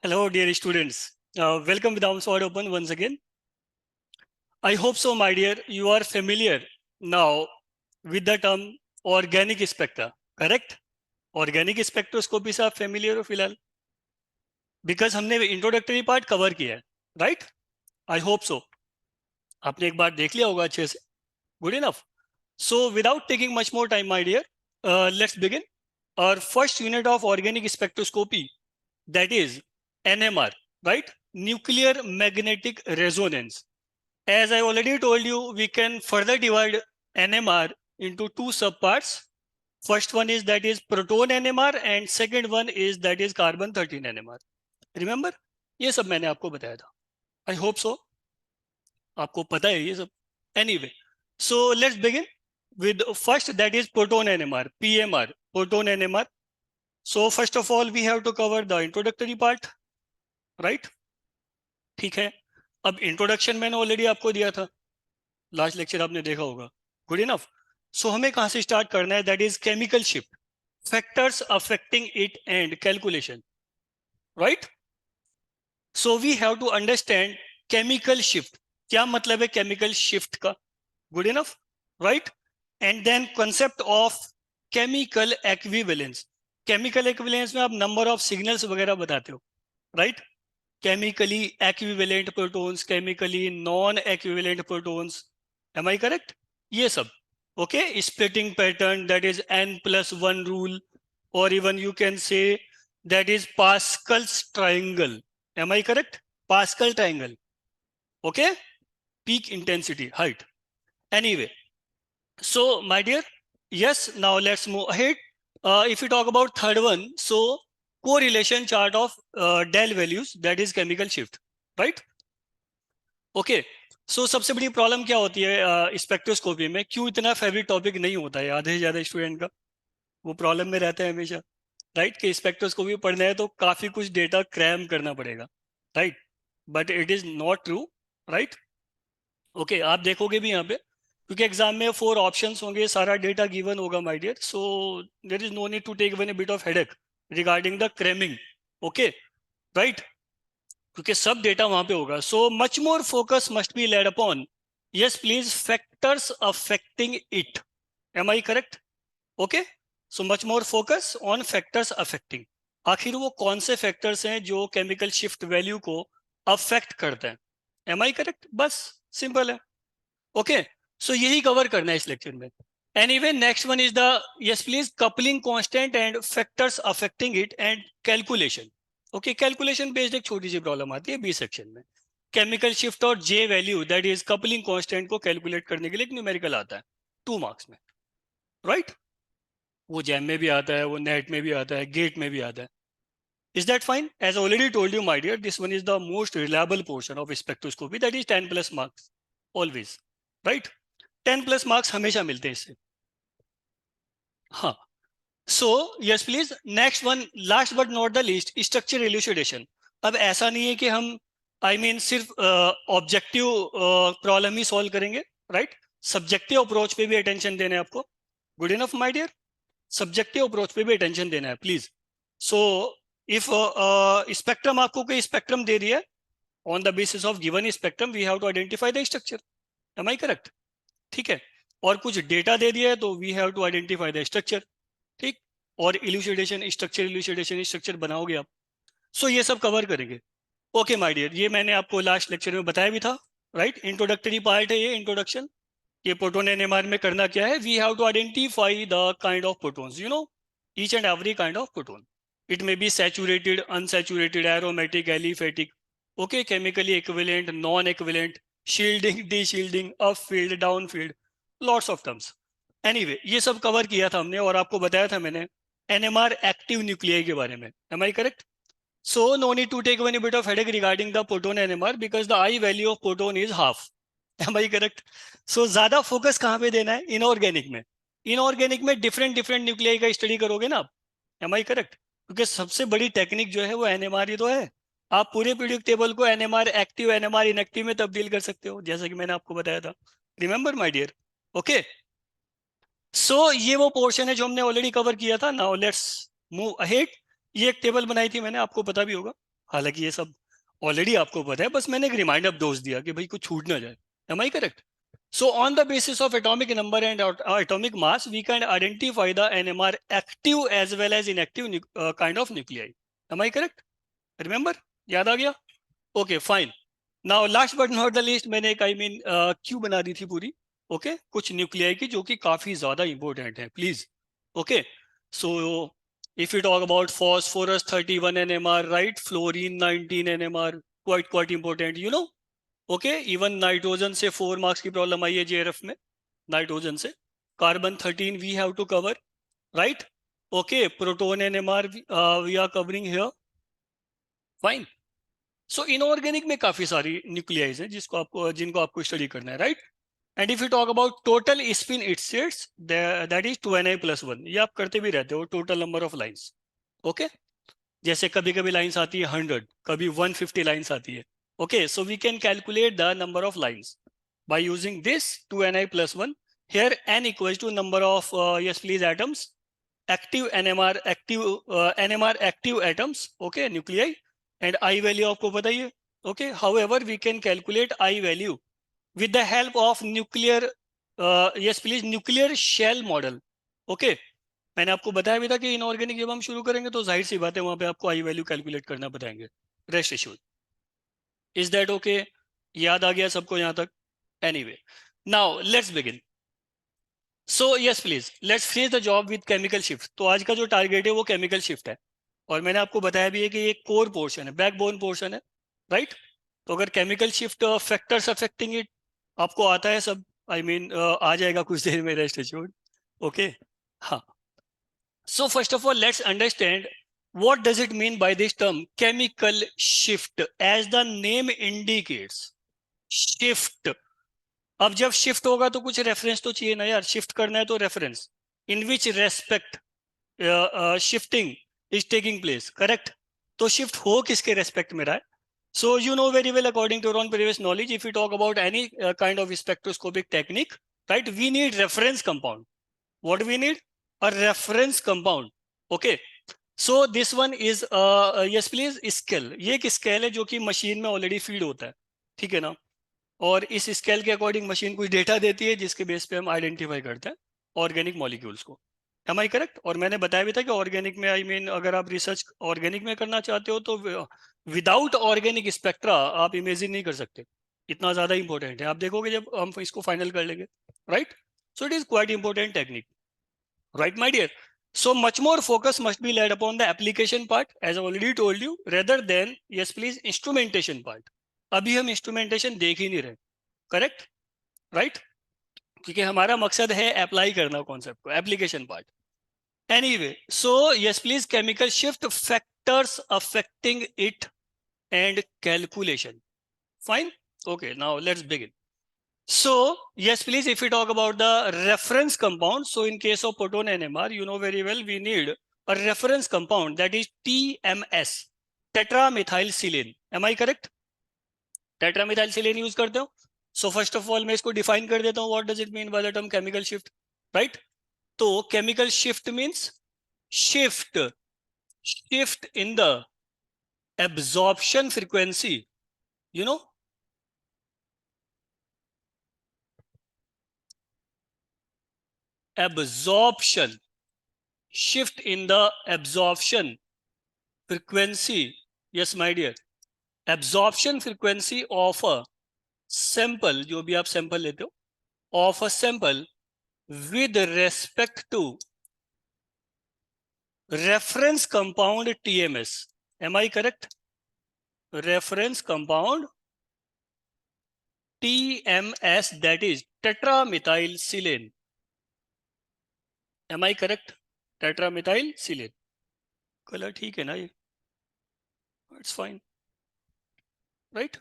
Hello, dear students. Welcome with arms wide open once again. I hope so, my dear, you are familiar now with the term organic spectra, correct? Organic spectroscopy से आप familiar हो फिलहाल? Because हमने introductory part cover किया है, right? I hope so. आपने एक बार देख लिया होगा अच्छे से. Good enough. So, without taking much more time, my dear, let's begin. Our first unit of organic spectroscopy, that is NMR, right? Nuclear magnetic resonance. As I already told you, we can further divide NMR into two subparts. First one is that is proton NMR and second one is that is carbon 13 NMR. Remember? ये सब मैंने आपको बताया था. I hope so. आपको पता है ये सब. Anyway, so let's begin with first that is proton NMR, PMR, proton NMR. So first of all, we have to cover the introductory part, right? ठीक है. अब इंट्रोडक्शन मैंने ऑलरेडी आपको दिया था. लास्ट लेक्चर आपने देखा होगा. Good enough. सो हमें कहां से स्टार्ट करना है? That is chemical shift, factors affecting it and calculation, right? So we have to understand chemical shift. क्या मतलब है केमिकल शिफ्ट का? Good enough, right? And then concept of chemical equivalence. Chemical equivalence में आप number of signals वगैरह बताते हो, right? Chemically equivalent protons, chemically non equivalent protons. Am I correct? ये सब. Okay, splitting pattern, that is n+1 rule, or even you can say that is Pascal's triangle. Am I correct? Pascal triangle. Okay, peak intensity height. Anyway, so my dear, yes, now let's move ahead. If we talk about third one, so correlation chart of del values, that is chemical shift, right? Okay. सो सबसे बड़ी problem क्या होती है spectroscopy में? क्यों इतना favourite topic नहीं होता है आधे से ज़्यादा स्टूडेंट का? वो प्रॉब्लम में रहता है हमेशा, राइट? कि स्पेक्ट्रोस्कोपी पढ़ना है तो काफ़ी कुछ डेटा क्रैम करना पड़ेगा, right? But it is not true, right? Okay, आप देखोगे भी यहाँ पे, क्योंकि एग्जाम में 4 ऑप्शंस होंगे, सारा डेटा गिवन होगा my dear. So there is no need to take one a bit of headache regarding the cramming. Okay, right? क्योंकि सब डेटा वहां पे होगा. So much more focus must be laid upon, yes please, factors affecting it. Am I correct? Okay, so much more focus on factors affecting. आखिर वो कौन से factors हैं जो केमिकल शिफ्ट वैल्यू को अफेक्ट करते हैं? Am I correct? बस सिंपल है. ओके, सो यही कवर करना है इस लेक्चर में. Anyway, next one is the, yes please, coupling constant and factors affecting it and calculation. Okay, calculation based एक छोटी सी प्रॉब्लम आती है बी सेक्शन में. केमिकल शिफ्ट और J value, that is coupling constant को कैलकुलेट करने के लिए एक न्यूमेरिकल आता है 2 मार्क्स में, राइट? वो जैम में भी आता है, वो नेट में भी आता है, गेट में भी आता है. Is that fine? As already told you my dear, this one is the most reliable portion of spectroscopy, that is 10+ marks always, right? 10+ marks हमेशा मिलते हैं इससे. हाँ. So yes please, next one, last but not the least, structure elucidation. अब ऐसा नहीं है कि हम सिर्फ ऑब्जेक्टिव प्रॉब्लम ही सॉल्व करेंगे, राइट? सब्जेक्टिव अप्रोच पे भी अटेंशन देना है आपको. Good enough my dear, subjective approach पे भी अटेंशन देना है प्लीज. सो इफ स्पेक्ट्रम, आपको कोई स्पेक्ट्रम दे दिया, on the basis of given spectrum we have to identify the structure. Am I correct? ठीक है. और कुछ डेटा दे दिया है तो we have to identify the structure. ठीक. और इल्यूसिडेशन, स्ट्रक्चर इल्यूसिडेशन, स्ट्रक्चर बनाओगे आप. सो ये सब कवर करेंगे. ओके माय डियर, ये मैंने आपको लास्ट लेक्चर में बताया भी था, राइट? इंट्रोडक्टरी पार्ट है ये, इंट्रोडक्शन. ये प्रोटॉन एनएमआर में करना क्या है? We have to identify the kind of protons, you know, each and every kind of proton. It may be saturated, unsaturated, aromatic, aliphatic, okay, chemically equivalent, non equivalent, shielding, deshielding, up field, down field, lots of terms. Anyway, ये सब cover किया था हमने और आपको बताया था मैंने एनएमआर एक्टिव न्यूक्लियाई के बारे में. Am I correct? So no need to take any bit of headache regarding the proton NMR because the I value of proton is half. Am I correct? So ज्यादा focus कहाँ पे देना है? Inorganic में. Inorganic में different nuclei का study करोगे ना आप. Am I correct? क्योंकि सबसे बड़ी टेक्निक जो है वो एनएमआर ही तो है. आप पूरे पीरियोडिक टेबल को एनएमआर एक्टिव, एनएमआर इनएक्टिव में तब्दील कर सकते हो, जैसा कि मैंने आपको बताया था. Remember my dear? Okay, so ये वो पोर्शन है जो हमने ऑलरेडी कवर किया था. Now let's move ahead. ये एक टेबल बनाई थी मैंने, आपको पता भी होगा. हालांकि ये सब ऑलरेडी आपको पता है, बस मैंने एक रिमाइंडर डोज दिया कि भाई कुछ छूट ना जाए। Am I correct? So on the basis of atomic number and atomic mass, we can identify the NMR active as well as inactive kind of nuclei. Am I correct? Remember? याद आ गया? Okay, fine. Now last but not the least, मैंने एक Q बना दी थी पूरी. Okay, कुछ nuclei की जो कि काफी ज्यादा इंपॉर्टेंट है, please. Okay, so if you talk about phosphorus 31 NMR, right? Fluorine 19 NMR, quite important, you know. Okay, even nitrogen से 4 मार्क्स की प्रॉब्लम आई है जेआरएफ में. नाइट्रोजन से carbon 13 we have to cover, right? Okay, proton NMR we are covering here. Fine. So inorganic में काफी सारी न्यूक्लियाइज हैं जिनको आपको स्टडी करना है, right? And if you talk about total spin it's that is 2Na+1. ये आप करते भी रहते हो, total number of lines. Okay, जैसे कभी कभी लाइंस आती है 100, कभी 150 लाइंस आती है. Okay, so we can calculate the number of lines by using this 2Na+1. Here n equals to number of yes please atoms, active NMR active atoms, okay, nuclei, and I value आपको पता ही है. Okay, however we can calculate I value with the help of nuclear yes please nuclear shell model. Okay, मैंने आपको बताया भी था कि inorganic जब हम शुरू करेंगे तो जाहिर सी बात है वहां पे आपको आई वैल्यू कैलकुलेट करना बताएंगे. Rest issues. Is that okay? याद आ गया सबको यहाँ तक? Anyway, now let's begin. So yes please let's finish the job with chemical shift. तो आज का जो टारगेट है वो केमिकल शिफ्ट है, और मैंने आपको बताया भी है कि ये कोर पोर्शन है, बैकबोन पोर्शन है, राइट? तो अगर chemical shift factors affecting it आपको आता है सब, आई मीन आ जाएगा कुछ देर में. Rest assured. ओके, हाँ. So first of all, let's understand what does it mean by this term chemical shift. As the name indicates, shift. अब जब शिफ्ट होगा तो कुछ रेफरेंस तो चाहिए ना यार. शिफ्ट करना है तो reference. In which respect shifting is taking place, correct? तो शिफ्ट हो किसके रेस्पेक्ट में रहा है? So you know very well, according to your own previous knowledge, if you talk about any kind of spectroscopic technique, right, we need reference compound. What we need? A reference compound. Okay, so this one is yes please scale. ये एक scale है जो कि machine में already feed होता है, ठीक है ना? और इस स्केल के अकॉर्डिंग मशीन कुछ डेटा देती है जिसके बेस पे हम आइडेंटिफाई करते हैं ऑर्गेनिक मॉलिक्यूल्स को. Am I correct? और मैंने बताया भी था कि ऑर्गेनिक में आई मीन अगर आप रिसर्च ऑर्गेनिक में करना चाहते हो तो विदाउट ऑर्गेनिक स्पेक्ट्रा आप इमेजिन नहीं कर सकते. इतना ज्यादा इंपॉर्टेंट है, आप देखोगे जब हम इसको फाइनल कर लेंगे, right? So it is quite important technique, right my dear? So much more focus must be laid upon the application part, as I already told you, rather than yes please instrumentation part. अभी हम instrumentation देख ही नहीं रहे, correct? Right? क्योंकि हमारा मकसद है apply करना कॉन्सेप्ट को, application part. Anyway, so yes please chemical shift factors affecting it and calculation. Fine. Okay, now let's begin. So yes please, if we talk about the reference compound, so in case of proton NMR, you know very well we need a reference compound, that is TMS, tetramethylsilane. Am I correct? tetramethylsilane use करते हो. So first of all मैं इसको define कर देता हूँ, what does it mean by the term chemical shift, right? तो chemical shift means shift in the absorption frequency, you know, absorption, shift in the absorption frequency. Yes my dear, absorption frequency of a sample, जो भी आप sample लेते हो, of a sample with respect to reference compound TMS. Am I correct? Reference compound TMS, that is tetramethylsilane. Am I correct? tetramethylsilane. Colour ठीक है ना ये? It's fine, right?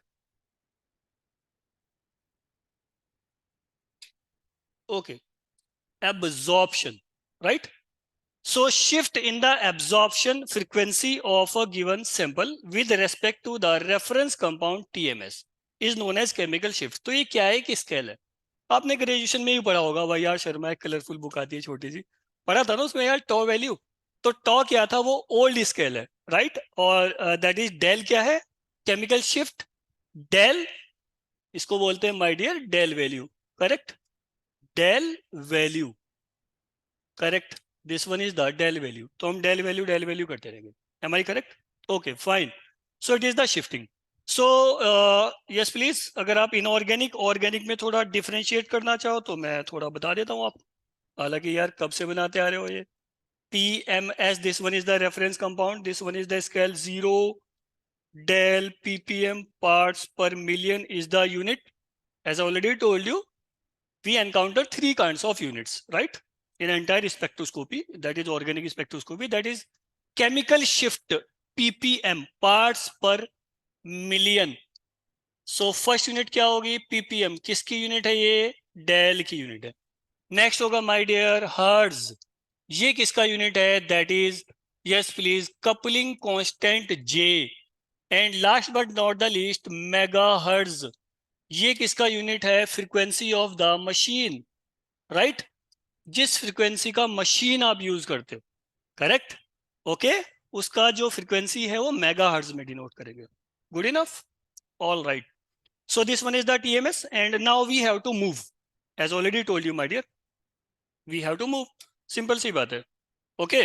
Okay, absorption, right? So shift in the absorption frequency of a given sample with respect to the reference compound TMS is known as chemical shift. तो ये क्या है कि scale है? आपने ग्रेजुएशन में ही पढ़ा होगा, भाई यार शर्मा एक कलरफुल बुक आती है छोटी सी, पढ़ा था ना उसमें यार, टॉ वैल्यू. तो टॉ क्या था? वो ओल्ड स्केल है, राइट, और दैट इज डेल क्या है, केमिकल शिफ्ट, डेल, इसको बोलते हैं my dear del value, correct, del value, correct, this one is the del value, तो हम डेल वैल्यू करते रहेंगे, am I correct, okay fine, so it is the shifting. So yes please, अगर आप inorganic organic में थोड़ा differentiate करना चाहो तो मैं थोड़ा बता देता हूँ आप, हालांकि यार कब से बनाते आ रहे हो ये, PMS, this one is the reference compound, this one is the scale 0, del ppm parts per million is the unit. As I already told you, we encounter three kinds of units, right? In entire spectroscopy, that is organic spectroscopy, that is chemical shift, ppm, parts per million. So first unit क्या होगी, ppm, किसकी unit है ये, del की unit है। Next होगा my dear hertz, ये किसका यूनिट है, that is, yes please, coupling constant J. And last but not the least megahertz, ये किसका यूनिट है, frequency of the machine, right, जिस फ्रीक्वेंसी का मशीन आप यूज करते हो, करेक्ट, ओके, उसका जो फ्रीक्वेंसी है वो मेगाहर्ट्ज में डिनोट करेंगे। Good enough, all right, so this one is the TMS and now we have to move, as already told you my dear, we have to move, simple सी बात है, okay.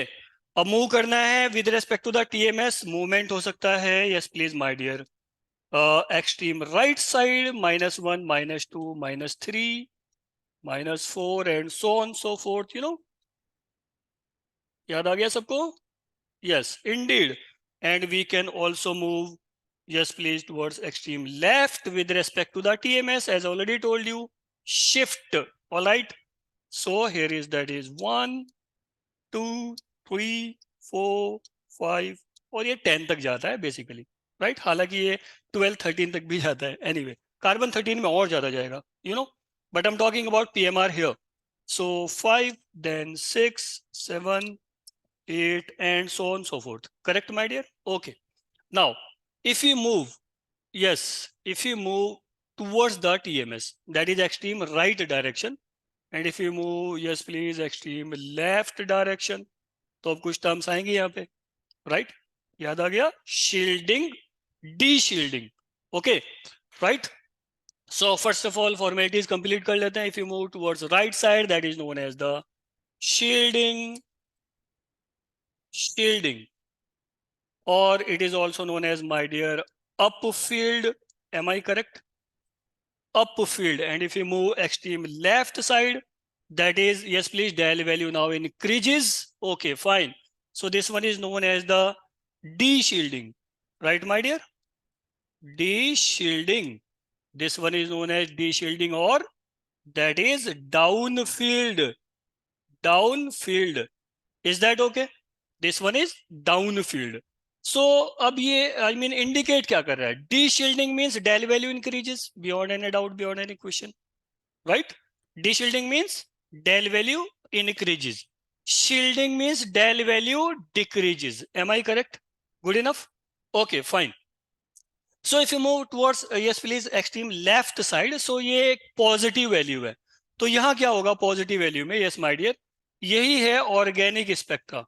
अब move करना है with respect to the TMS, movement हो सकता है, yes please my dear, extreme right side, -1, -2, -3, -4 and so on so forth, you know, याद आ गया सबको, yes indeed, and we can also move, yes please, towards extreme left with respect to the TMS, as already told you, shift, all right, so here is, that is 1, 2, 3, 4, 5 और ये 10 तक जाता है basically, right, हालांकि ये 12, 13 तक भी जाता है, एनीवे कार्बन 13 में और ज्यादा जाएगा, you know, but I am talking about PMR here, so 5, then 6, 7, 8 and so on so forth, correct my dear, okay, now if you move, yes, if you move towards the TMS, that is extreme right direction, and if you move, yes please, extreme left direction, तो अब कुछ terms आएंगे यहाँ पे, right, याद आ गया, shielding, deshielding, okay, right, so first of all formalities complete कर लेते हैं। If you move towards right side, that is known as the shielding, shielding, or it is also known as, my dear, upfield, am I correct, upfield, and if you move extreme left side, that is, yes please, del value now increases, okay fine, so this one is known as the D shielding, right my dear, D shielding, this one is known as D shielding, or that is downfield, downfield, is that okay, this one is downfield. So अब ये I mean indicate क्या कर रहा है, D shielding means del value increases beyond any doubt, beyond any question, right, D shielding means del value increases, shielding means del value decreases, am I correct, good enough, okay fine, so if you move towards yes please extreme left side, so ये एक positive value है, तो यहाँ क्या होगा positive value में, yes my dear, यही है ऑर्गेनिक स्पेक्ट्रा,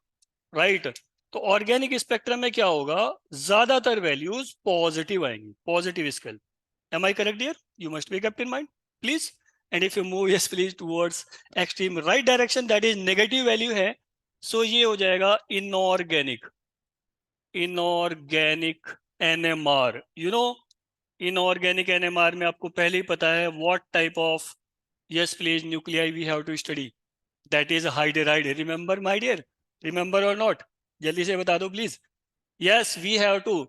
राइट, तो ऑर्गेनिक स्पेक्ट्रम में क्या होगा, ज्यादातर वैल्यूज पॉजिटिव आएंगी, positive scale, am I correct dear, you must be kept in mind please, and if you move yes please towards extreme right direction, that is negative value है, सो ये हो जाएगा inorganic, inorganic NMR, you know, inorganic NMR में आपको पहले ही पता है what type of, yes please, nuclei we have to study, that is hydride, remember my dear, remember और नॉट, जल्दी से बता दो please, yes we have to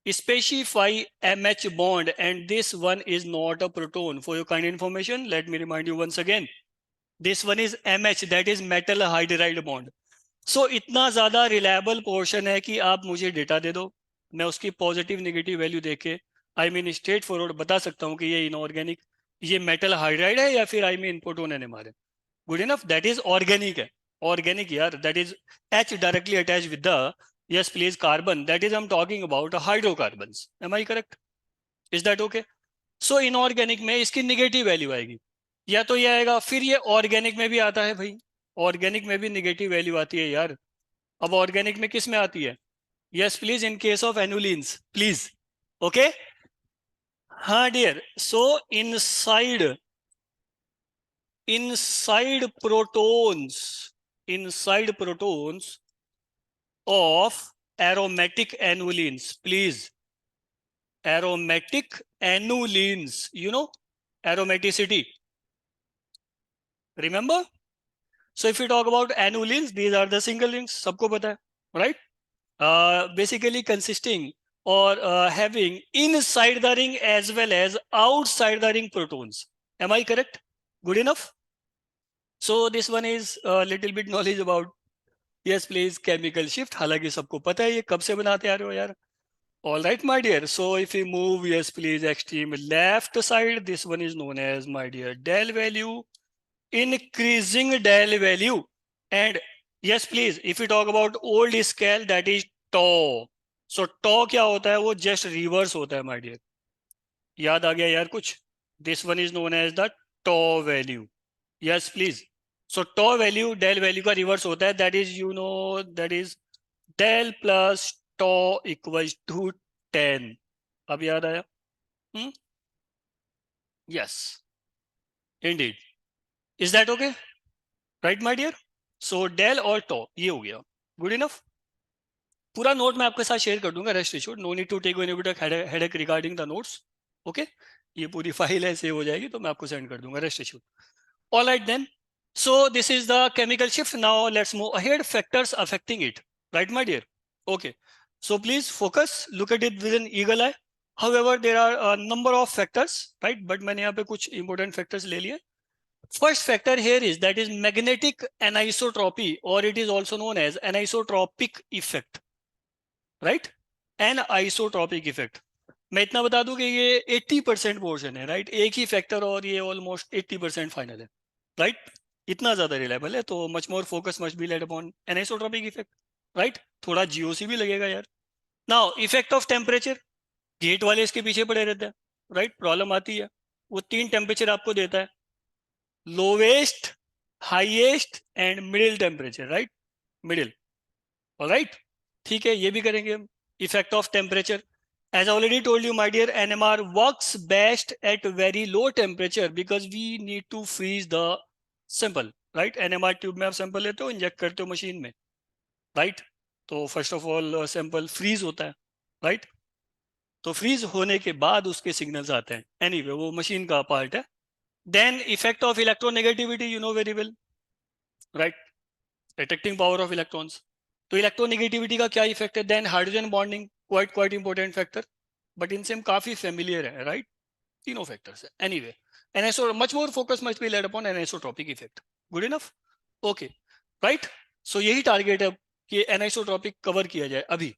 specify MH bond, and this one is not a proton, for your kind information let me remind you once again, this one is MH, that is metal hydride bond, so इतना ज्यादा reliable portion है कि आप मुझे data दे दो, मैं उसकी पॉजिटिव नेगेटिव वैल्यू देके आई मीन स्ट्रेट फॉरवर्ड बता सकता हूँ कि ये इनऑर्गेनिक, ये मेटल हाइड्राइड है या फिर आई मीन प्रोटोन एनएमआर है, good enough, that is organic है, ऑर्गेनिक यार, that is H directly attach with the, yes please, carbon, that is I'm talking about hydrocarbons, am I correct, is that okay, so inorganic में इसकी negative value आएगी, या तो ये आएगा, फिर ये ऑर्गेनिक में भी आता है भाई, ऑर्गेनिक में भी नेगेटिव वैल्यू आती है यार, अब ऑर्गेनिक में किस में आती है, Yes, please, in case of annulenes, please. Okay? हाँ dear. So inside protons of aromatic annulenes, please. Aromatic annulenes, aromaticity. Remember? So if you talk about annulenes, these are the single rings, सबको पता है, right? Basically consisting or having inside the ring as well as outside the ring protons. Am I correct? Good enough? So this one is a little bit knowledge about, yes please, chemical shift. हालांकि सबको पता है ये कब से बनाते आ रहे हो यार. All right, my dear. So if we move, yes please, extreme left side, this one is known as, my dear, del value, increasing del value. And yes please, if we talk about old scale, that is tau. So tau क्या होता है? वो just reverse होता है, my dear. याद आ गया यार कुछ? This one is known as the tau value. Yes please. So tau value del value का reverse होता है. That is, that is del plus tau equals to 10. अब याद आया? Yes, indeed. Is that okay? Right, my dear? So del और tau ये हो गया. Good enough? पूरा नोट मैं आपके साथ शेयर कर दूंगा, rest assured, no need to take any bit headache regarding the notes. Okay, ये पूरी फाइल है, सेव हो जाएगी, तो मैं आपको सेंड कर दूंगा, rest assured. Alright then. So this is the chemical shift. Now let's move ahead. Factors affecting it. Right, my dear? Okay. So please focus. Look at it with an eagle eye. However, there are a number of factors, right? But मैंने यहाँ पे कुछ important factors ले लिए. First factor here is that is magnetic anisotropy, or it is also known as anisotropic effect. Right? Anisotropic effect. मैं इतना बता दूं कि ये 80% पोर्शन है, राइट? एक ही फैक्टर और ये ऑलमोस्ट 80% फाइनल है, राइट? इतना ज्यादा रिलायबल है, तो much more focus must be laid upon anisotropic effect, right? थोड़ा जीओसी भी लगेगा यार. Now effect of temperature, GATE वाले इसके पीछे पड़े रहते हैं, राइट? प्रॉब्लम आती है. वो 3 टेम्परेचर आपको देता है, lowest, highest and middle temperature, right? Middle. Alright, ठीक है, ये भी करेंगे हम. Effect of temperature, as I already told you, my dear, NMR works best at very low temperature because we need to freeze the sample, right? NMR tube में आप sample लेते हो, इंजेक्ट करते हो मशीन में, राइट? तो first of all sample freeze होता है, राइट? तो फ्रीज होने के बाद उसके सिग्नल्स आते हैं. एनीवे, वो मशीन का पार्ट है. Then effect of electronegativity, you know very well, right? Detecting power of electrons. तो इलेक्ट्रोनेगेटिविटी का क्या इफेक्ट है? Then hydrogen bonding, quite important factor, but इनसे हम काफी फेमिलियर है, राइट? तीनों फैक्टर्स है. Anyway, and so much more focus must be laid upon anisotropic effect. Good enough? Okay, right? So यही टारगेट है कि एनिसोट्रोपिक कवर किया जाए अभी.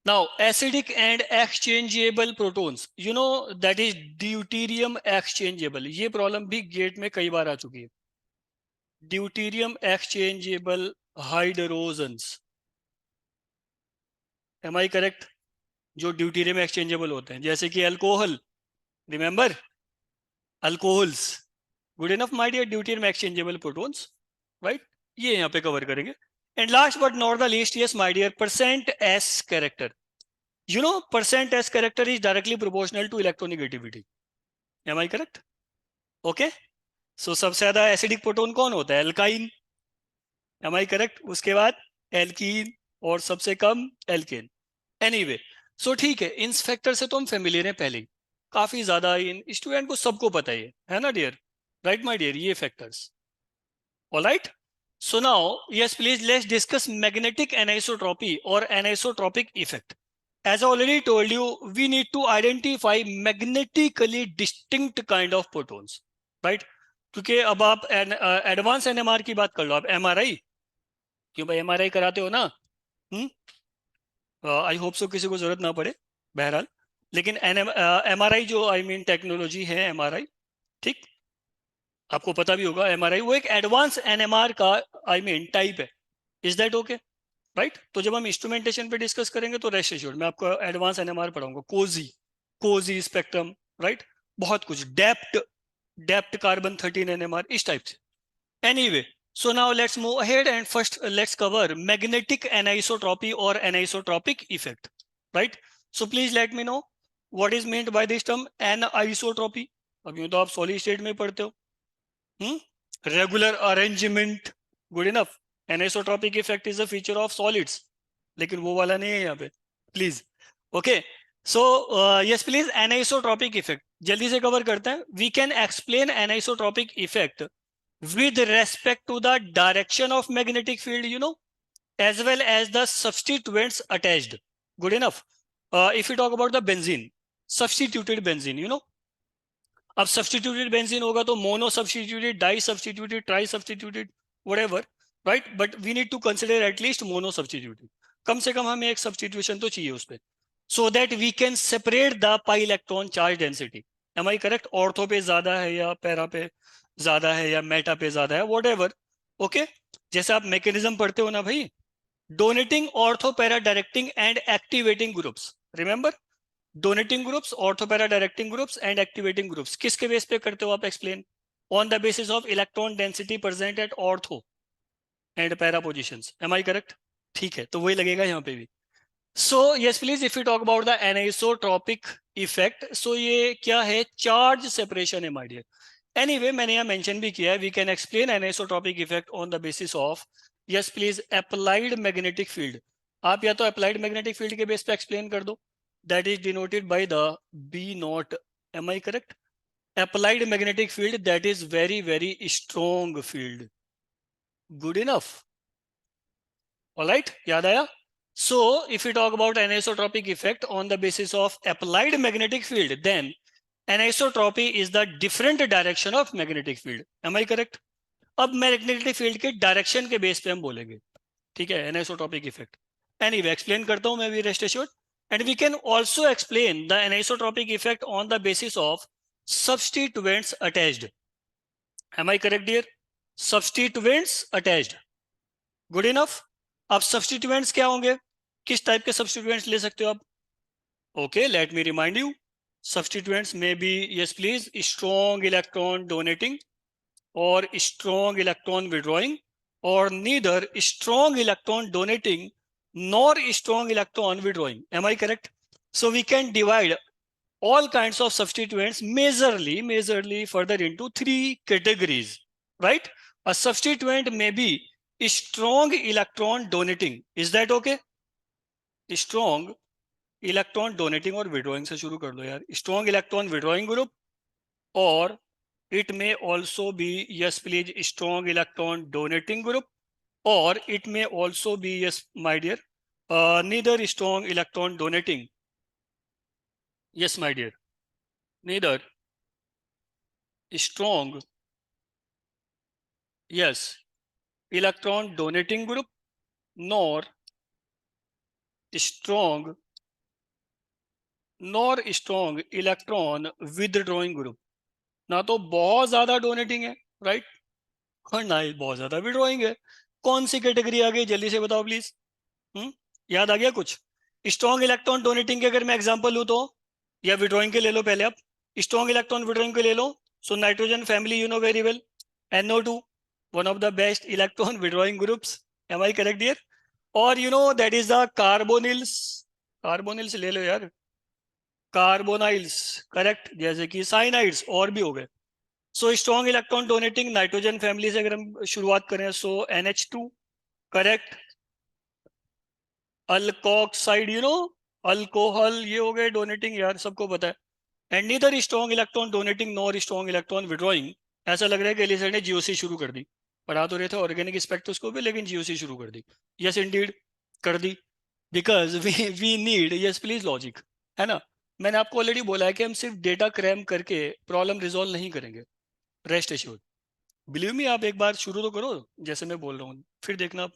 Now acidic and exchangeable protons, you know that is deuterium exchangeable. ये problem भी GATE में कई बार आ चुकी है. Deuterium exchangeable hydrogens, am I correct? जो ड्यूटेरियम एक्सचेंजेबल होते हैं, जैसे कि alcohol, remember alcohols. Good enough my dear? Deuterium exchangeable protons, right? ये यहाँ पे कवर करेंगे. And last but not the least, yes my dear, percent S character. You know percent S character is directly proportional to electronegativity. Am I correct? Okay. सो सबसे ज्यादा acidic proton कौन होता है? Alkyne. Am I correct? उसके बाद alkene, और सबसे कम alkene. Anyway, सो ठीक है, इन फैक्टर से तो हम फेमिलियर हैं पहले ही, काफी ज्यादा इन स्टूडेंट को सबको पता है ना डियर? Right my dear? ये factors. Alright. So now, yes, please, let's discuss magnetic anisotropy or anisotropic effect. As I already told you, we need to identify magnetically distinct kind of protons, right? क्योंकि अब आप advance NMR की बात कर लो, आप MRI, क्यों भाई MRI कराते हो ना? आई होप सो किसी को जरूरत ना पड़े, बहरहाल. लेकिन एमआरआई जो आई मीन टेक्नोलॉजी है एमआरआई, ठीक, आपको पता भी होगा, एमआरआई वो एक एडवांस एनएमआर का आई मीन टाइप है. Is that okay? राइट? तो जब हम इंस्ट्रूमेंटेशन पे डिस्कस करेंगे तो रेस्ट एश्योर्ड मैं आपको एडवांस एनएमआर पढ़ाऊंगा. COSY spectrum, right? बहुत कुछ, डेप्ट कार्बन 13 एनएमआर, इस टाइप से. Anyway, So now let's move ahead and first let's cover magnetic anisotropy or anisotropic effect, right? So please let me know what is meant by this term anisotropy. अब यूं तो आप solid state में पढ़ते हो, regular arrangement, good enough. Anisotropic effect is a feature of solids, लेकिन वो वाला नहीं है यहाँ पे, please. Okay, so yes please, anisotropic effect जल्दी से कवर करते हैं. We can explain anisotropic effect with respect to the direction of magnetic field, as well as the substituents attached. Good enough. If we talk about the benzene, substituted benzene, अब substituted benzene होगा तो mono substituted, di substituted, tri substituted, whatever, right? But we need to consider at least mono substituted. कम से कम हमें एक substitution तो चाहिए उस पे, so that we can separate the pi electron charge density. Am I correct? Ortho पे ज्यादा है या पैरा पे ज्यादा है या मेटा पे ज्यादा है, whatever. ओके, जैसे आप मैकेनिज्म पढ़ते हो ना भाई, donating, ortho, para, directing and activating groups. Remember, donating groups, ortho, para, directing groups and activating groups किसके बेस पे करते हो आप explain? On the basis of electron density present at ortho and para positions. Am I correct? ठीक है, तो वही लगेगा यहाँ पे भी. So yes please, if you talk about the anisotropic effect, so ये क्या है? चार्ज सेपरेशन है माय डियर. एनीवे, मैंने यहाँ मेंशन भी किया है, we can explain anisotropic effect on the basis of, yes please, applied magnetic field. आप या तो अप्लाइड मैग्नेटिक फील्ड के बेस पे एक्सप्लेन कर दो, that is denoted by the B naught. Am I correct? Applied magnetic field, that is very, very strong field. Good enough. All right, yaad aaya? So if we talk about anisotropic effect on the basis of applied magnetic field, then anisotropy is the different direction of magnetic field. Am I correct? अब magnetic field के direction के base पे हम बोलेंगे, ठीक है, anisotropic effect. Anyway, explain करता हूं मैं भी, rest assured. And we can also explain the anisotropic effect on the basis of substituents attached. Am I correct, dear? Substituents attached. Good enough. अब substituents क्या होंगे? किस टाइप के substituents ले सकते हो आप? Okay, let me remind you. Substituents may be, yes please, strong electron donating or strong electron withdrawing, or neither strong electron donating nor strong electron withdrawing. Am I correct? So we can divide all kinds of substituents majorly further into three categories, right? A substituent may be strong electron donating. Is that okay? Strong electron donating or withdrawing से शुरू कर दो यार. Strong electron withdrawing group, or it may also be, yes please, strong electron donating group, or it may also be, yes my dear, neither strong electron donating, yes my dear, neither strong, yes, electron donating group nor strong electron withdrawing group. ना तो बहुत ज्यादा donating है, right, और ना ही बहुत ज्यादा withdrawing है. कौन सी कैटेगरी आ गई जल्दी से बताओ प्लीज. याद आ गया कुछ? स्ट्रॉन्ग इलेक्ट्रॉन डोनेटिंग के अगर मैं एग्जांपल लूं तो, या विड्रॉइंग के ले लो पहले आप. स्ट्रॉन्ग इलेक्ट्रॉन विड्रॉइंग के ले लो. So nitrogen family, you know very well, NO2, one of the best electron withdrawing groups. Am I correct dear? और you know that is the carbonyls. Carbonyls ले लो यार, कार्बोनाइल्स, करेक्ट, जैसे कि cyanides और भी हो गए. So strong electron donating nitrogen family से अगर हम शुरुआत करें, सो NH2, करेक्ट, अल्कोक्साइड, अल्कोहल, ये हो गए डोनेटिंग, यार सबको पता है. And neither strong electron donating nor strong electron withdrawing. ऐसा लग रहा है कि एलिसर ने GOC शुरू कर दी. पढ़ा तो रहे थे ऑर्गेनिक स्पेक्ट्रोस्कोपी पे, लेकिन GOC शुरू कर दी. यस इंडीड, कर दी, because we need, yes please, logic, है ना. मैंने आपको ऑलरेडी बोला है कि हम सिर्फ डेटा क्रैम करके प्रॉब्लम रिजॉल्व नहीं करेंगे, रेस्ट एश्योर्ड. बिलीव मी, आप एक बार शुरू तो करो जैसे मैं बोल रहा हूँ, फिर देखना आप.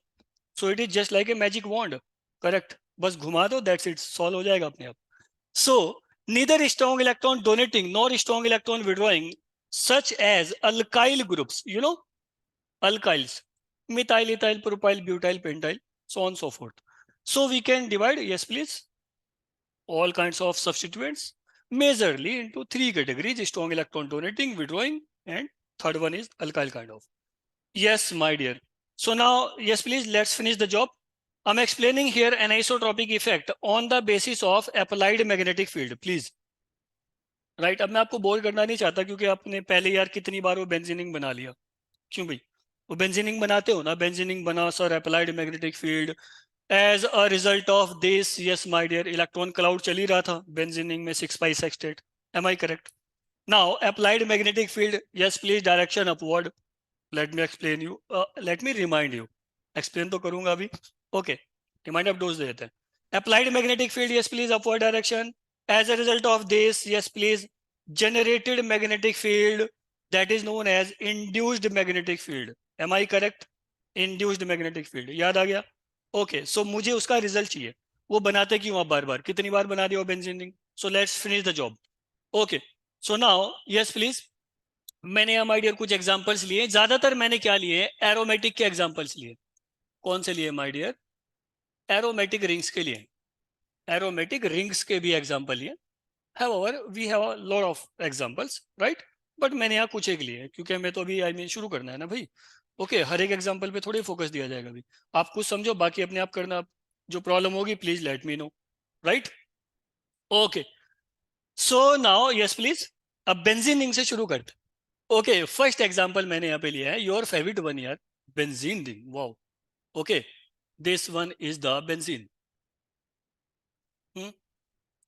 So it is just like a magic wand, correct, बस घुमा दो, दैट्स इट, सॉल्व हो जाएगा अपने आप. So neither strong electron donating nor strong electron withdrawing, such as alkyl groups, alkyls, methyl, ethyl, propyl, butyl, pentyl, so on so forth. So we can divide, yes please, all kinds of substituents majorly into three categories: strong electron donating, withdrawing, and third one is alkyl kind of. Yes, my dear. So now, yes, please, let's finish the job. I'm explaining here an isotropic effect on the basis of applied magnetic field. Please. Right अब मैं आपको bore करना नहीं चाहता क्योंकि आपने पहले यार कितनी बार वो बेंजीनिंग बना लिया. क्यों भाई? वो बेंजीनिंग बनाते हो ना, बेंजीनिंग बना सर applied magnetic field as a result of this. Yes my dear, electron cloud चल ही रहा था बेंजीनिंग में 6 pi sextet. Am I correct? Now applied magnetic field, yes please, direction upward. Let me explain you, let me remind you. Explain तो करूंगा अभी. Okay, remind of those दे देते हैं. Applied magnetic field, yes please, upward direction. As a result of this, yes please, generated magnetic field, that is known as induced magnetic field. Am I correct? Induced magnetic field, याद आ गया? Okay, सो मुझे उसका result चाहिए. वो बनाते क्यों आप बार बार? कितनी बार बना दिया benzene ring? So let's finish the job. Okay, so now yes please, मैंने हम आइडियर कुछ एग्जांपल्स लिए. ज्यादातर मैंने क्या लिए? एरोमेटिक के एग्जांपल्स लिए. कौन से लिए माय डियर? एरोमेटिक रिंग्स के लिए. एरोमेटिक रिंग्स के भी एग्जांपल लिए. However, we have a lot of examples, right? But मैंने यहाँ कुछ एक लिए हैं क्योंकि हमें तो अभी आई मीन शुरू करना है ना भाई. ओके, हर एक एग्जांपल पे थोड़ी फोकस दिया जाएगा अभी. आप कुछ समझो, बाकी अपने आप करना. आप जो प्रॉब्लम होगी please let me know. Right? Okay, so now yes please, अब बेंजीन रिंग से शुरू करते. ओके, फर्स्ट एग्जांपल मैंने यहाँ पे लिया है योर फेवरेट वन यार, benzene ring. Wow. Okay, this one is the benzene.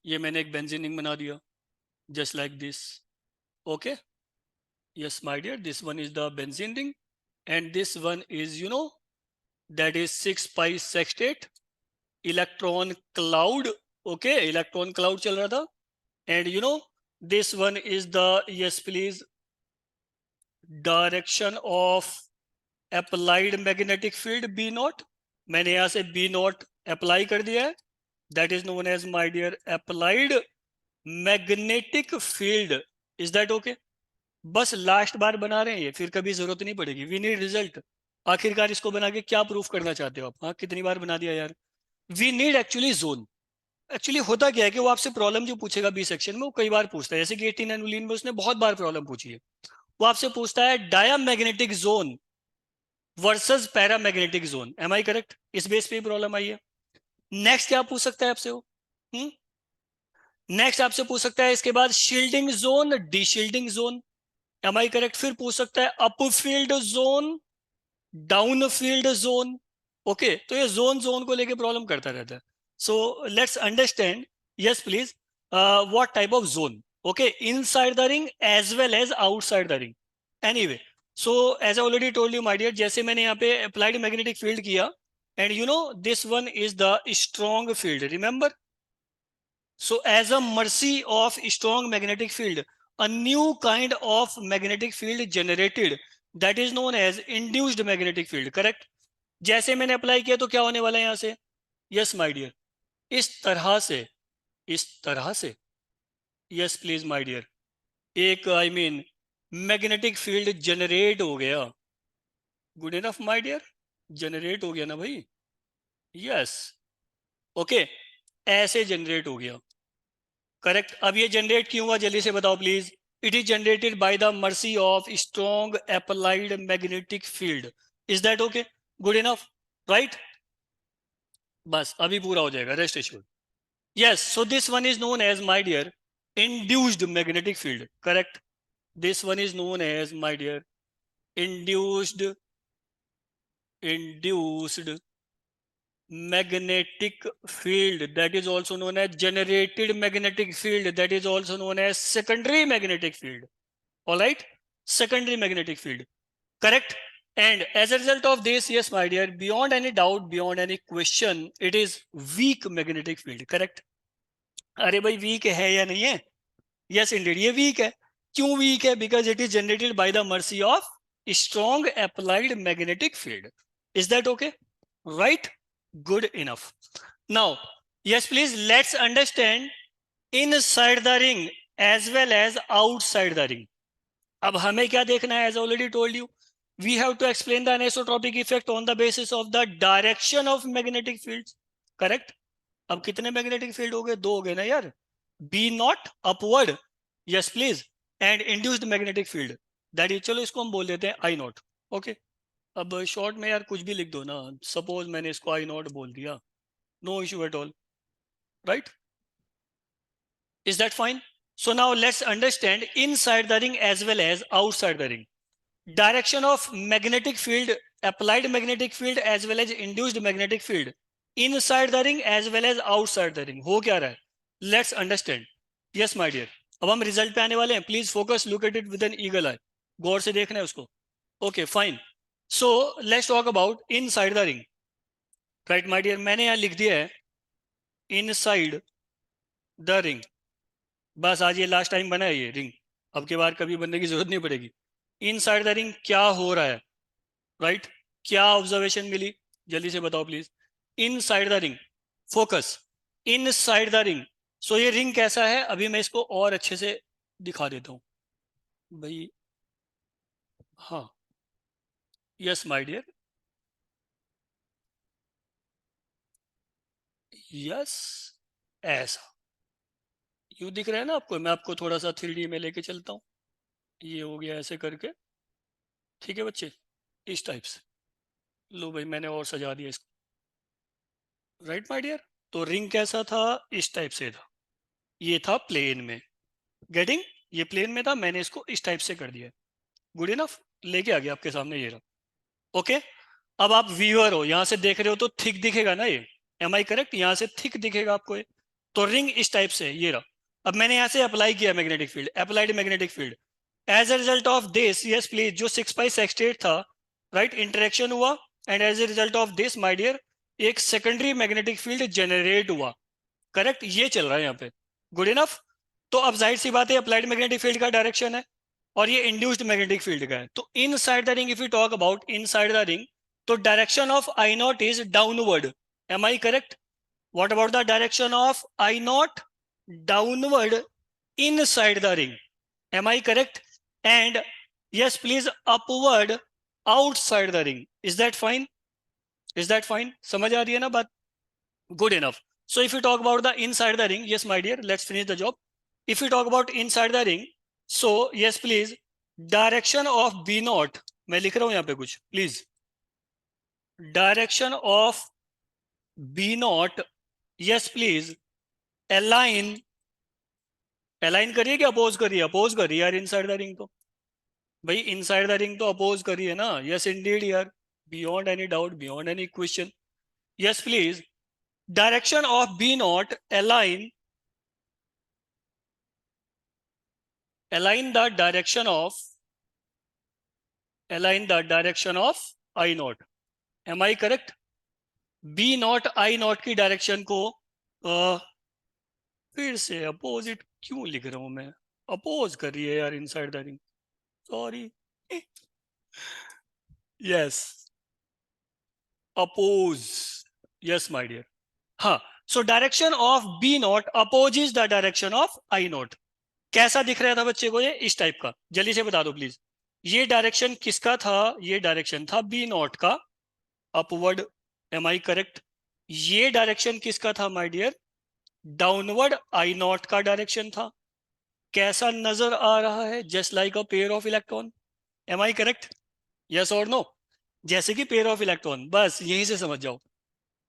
ये मैंने एक बेंजीन रिंग बना दिया just like this. Okay, yes my dear, this one is the benzene ring, and this one is, you know, that is 6 pi sextate electron cloud. Okay, electron cloud chal raha tha. And you know, this one is the, yes please, direction of applied magnetic field B naught. मैंने यहाँ से B naught apply कर दिया है. That is known as, my dear, applied magnetic field. Is that okay? बस last बार बना रहे हैं ये, फिर कभी जरूरत नहीं पड़ेगी. We need result. आखिरकार इसको बना के क्या प्रूफ करना चाहते हो आप? हाँ, कितनी बार बना दिया यार. We need actually zone. Actually होता क्या है कि वो आपसे प्रॉब्लम जो पूछेगा बी सेक्शन में, वो कई बार पूछता है. जैसे कि 18 एनुलिन में उसने बहुत बार प्रॉब्लम पूछी है. वो आपसे पूछता है diamagnetic zone versus paramagnetic zone. Am I correct? इस बेस पे प्रॉब्लम आई है. नेक्स्ट क्या पूछ सकता है आपसे वो? नेक्स्ट आपसे पूछ सकता है इसके बाद shielding zone, deshielding zone. Am I correct? फिर पूछ सकता है upfield zone, down field zone. Okay, तो ये जोन जोन को लेके प्रॉब्लम करता रहता है. So let's understand, yes please, what type of zone. Okay, inside the ring as well as outside the ring. Anyway, so as I already told you my dear, जैसे मैंने यहाँ पे applied magnetic field किया, and you know this one is the strong field. Remember, so as a mercy of strong magnetic field, a new kind of magnetic field generated, that is known as induced magnetic field. Correct? जैसे मैंने apply किया तो क्या होने वाला है यहाँ से? यस माय डियर, इस तरह से, इस तरह से, यस प्लीज माय डियर, एक I mean magnetic field generate हो गया. Good enough my dear, generate हो गया ना भाई? यस. ओके, ऐसे जनरेट हो गया. करेक्ट? अब ये जनरेट क्यों हुआ जल्दी से बताओ please. It is generated by the mercy of strong applied magnetic field. Is that okay? Good enough, right? बस अभी पूरा हो जाएगा, rest assured. Yes, so this one is known as, my dear, induced magnetic field. Correct? This one is known as, my dear, induced, induced magnetic field, that is also known as generated magnetic field, that is also known as secondary magnetic field. All right, secondary magnetic field. Correct? And as a result of this, yes my dear, beyond any doubt, beyond any question, it is weak magnetic field. Correct? अरे भाई week है या नहीं है? yes indeed, ये weak है. क्यों weak है? because it is generated by the mercy of strong applied magnetic field. Is that okay? Right? Good enough. Now, yes please, let's understand inside the ring as well as outside the ring. अब हमें क्या देखना है? as already told you, we have to explain the anisotropic effect on the basis of the direction of magnetic fields. Correct? अब कितने magnetic field हो गए? 2 हो गए ना यार. B naught upward, yes please, and induced magnetic field, that is, चलो इसको हम बोल देते हैं आई नॉट. ओके, अब शॉर्ट में यार कुछ भी लिख दो ना, सपोज मैंने इसको आई नॉट बोल दिया, no issue at all, right? Is that fine? So now let's understand inside the ring as well as outside the ring. Direction of magnetic field, applied magnetic field as well as induced magnetic field inside the ring as well as outside the ring. हो क्या रहा है? Let's understand. Yes, my dear. अब हम result पे आने वाले हैं. Please focus, look at it with an eagle eye. गौर से देखना है उसको. Okay fine. So let's talk about inside the ring. Right my dear, मैंने यहाँ लिख दिया है इनसाइड द रिंग. बस आज ये लास्ट टाइम बना है ये रिंग. अब के बाद कभी बनने की जरूरत नहीं पड़ेगी. इनसाइड द रिंग क्या हो रहा है? राइट, क्या ऑब्जर्वेशन मिली? जल्दी से बताओ please. Inside the ring, focus. Inside the ring. So ये रिंग कैसा है, अभी मैं इसको और अच्छे से दिखा देता हूं भाई. हाँ, यस माय डियर, यस. ऐसा यू दिख रहा है ना आपको? मैं आपको थोड़ा सा 3D में लेके चलता हूँ. ये हो गया ऐसे करके. ठीक है बच्चे, इस टाइप से. लो भाई, मैंने और सजा दिया इसको. राइट माय डियर, तो रिंग कैसा था? इस टाइप से था. ये था प्लेन में. गेटिंग? ये प्लेन में था, मैंने इसको इस टाइप से कर दिया. Good enough. लेके आ गया आपके सामने, ये रहा. ओके. अब आप व्यूअर हो, यहां से देख रहे हो तो थिक दिखेगा ना ये. Am I correct? यहां से थिक दिखेगा आपको ये. तो रिंग इस टाइप से है, ये रहा. अब मैंने यहां से अप्लाई किया magnetic field, applied magnetic field. As a result of this, yes please, जो 6 था, राइट, इंटरेक्शन हुआ. And as a result of this my dear, एक सेकेंडरी मैग्नेटिक फील्ड जनरेट हुआ. करेक्ट, ये चल रहा है यहाँ पे. Good enough. तो अब जाहिर सी बात है, अप्लाइड मैग्नेटिक फील्ड का डायरेक्शन है और ये इंड्यूस्ड मैग्नेटिक फील्ड का है. तो inside the ring, if you talk about inside the ring, तो direction of I naught is downward. Am I correct? What about the direction of I naught? Downward inside the ring. Am I correct? And yes please, upward outside the ring. Is that fine? Is that fine? समझ आ रही है ना बात? Good enough. So if you talk about the inside the ring, yes my dear, let's finish the job. If you talk about inside the ring, so yes please, direction of B naught, मैं लिख रहा हूं यहां पे कुछ, please. Direction of B naught, yes please, align. align करिए कि oppose करिए? अपोज करिए यार इनसाइड द रिंग. तो भाई इनसाइड द रिंग तो अपोज करिए ना. यस इंडीड यार, beyond any doubt, beyond any question. Yes please. Direction of B naught, align. align the direction of align the direction of I naught. Am I correct? B not I not की direction को फिर से opposite क्यों लिख रहा हूं मैं? Oppose कर रही है यार inside the ring. Sorry. Yes, oppose. Yes my dear. हाँ. So direction of B naught opposes the direction of I naught. कैसा दिख रहा था बच्चे को ये? इस टाइप का. जल्दी से बता दो प्लीज. ये डायरेक्शन किसका था? ये डायरेक्शन था बी नॉट का, अपवर्ड. Am I correct? ये डायरेक्शन किसका था my dear? Downward I naught का डायरेक्शन था. कैसा नजर आ रहा है? Just like a pair of electron. Am I correct? Yes और नो? जैसे कि पेयर ऑफ इलेक्ट्रॉन, बस यहीं से समझ जाओ.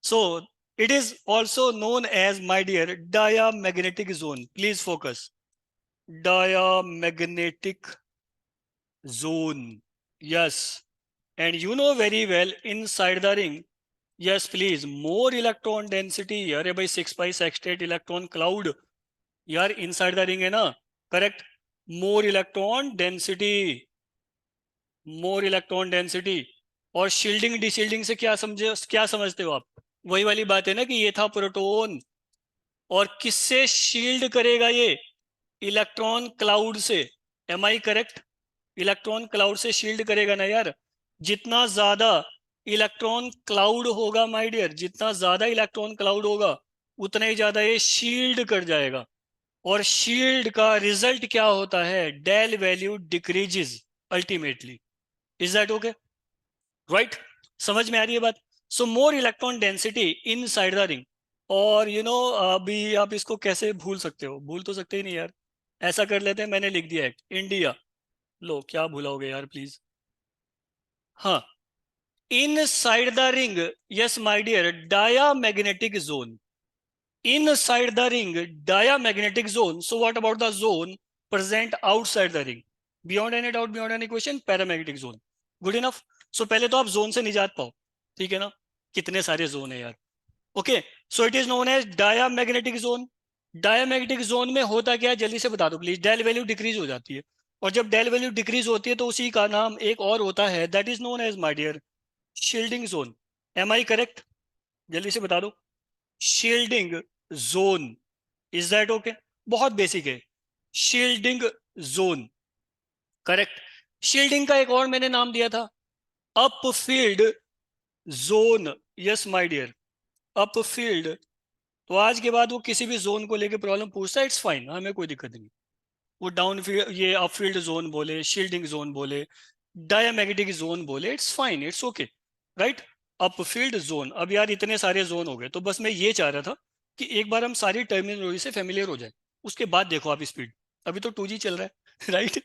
So it is also known as my dear diamagnetic zone. Please focus. diamagnetic zone. Yes, and you know very well inside the ring. Yes please, more electron density. अरे भाई 6 pi sextate electron cloud यार inside the ring है ना. Correct. more electron density, more electron density. और shielding डिशील्डिंग से क्या समझे, क्या समझते हो आप? वही वाली बात है ना कि ये था प्रोटॉन, और किससे शील्ड करेगा ये? इलेक्ट्रॉन क्लाउड से. Am I correct? Electron cloud से शील्ड करेगा ना यार. जितना ज्यादा इलेक्ट्रॉन क्लाउड होगा माय डियर, जितना ज्यादा इलेक्ट्रॉन क्लाउड होगा, उतना ही ज्यादा ये शील्ड कर जाएगा. और शील्ड का रिजल्ट क्या होता है? Del value decreases ultimately. Is that okay? Right? समझ में आ रही है बात? So more electron density inside the ring. और अभी आप इसको कैसे भूल सकते हो? भूल तो सकते ही नहीं यार. ऐसा कर लेते हैं, मैंने लिख दिया है इंडिया. लो, क्या भूलोगे यार प्लीज. हाँ, inside the ring, yes my dear, diamagnetic zone. Inside the ring, diamagnetic zone. So what about the zone present outside the ring? Beyond any doubt, beyond any question, paramagnetic zone. Good enough. So पहले तो आप zone से निजात पाओ, ठीक है ना? कितने सारे जोन है यार. Okay, so it is known as diamagnetic zone. Diamagnetic zone में होता क्या है, जल्दी से बता दो प्लीज. डेल वैल्यू डिक्रीज हो जाती है, और जब डेल वैल्यू डिक्रीज होती है तो उसी का नाम एक और होता है, that is known as my dear shielding zone. Am I correct? जल्दी से बता दो. Shielding zone. Is that okay? बहुत बेसिक है. Shielding zone. करेक्ट. शील्डिंग का एक और मैंने नाम दिया था, upfield zone. Yes my dear, upfield. तो आज के बाद वो किसी भी जोन को लेके प्रॉब्लम पूछता है, इट्स फाइन, हमें कोई दिक्कत नहीं. वो डाउन फील्ड, ये अपफील्ड जोन बोले, शील्डिंग जोन बोले, डायमैग्नेटिक जोन बोले, it's fine, it's okay, right. Upfield zone. अब यार इतने सारे जोन हो गए, तो बस मैं ये चाह रहा था कि एक बार हम सारी टर्मिनोलॉजी से फेमिलियर हो जाए, उसके बाद देखो आप स्पीड. अभी तो 2G चल रहा है राइट.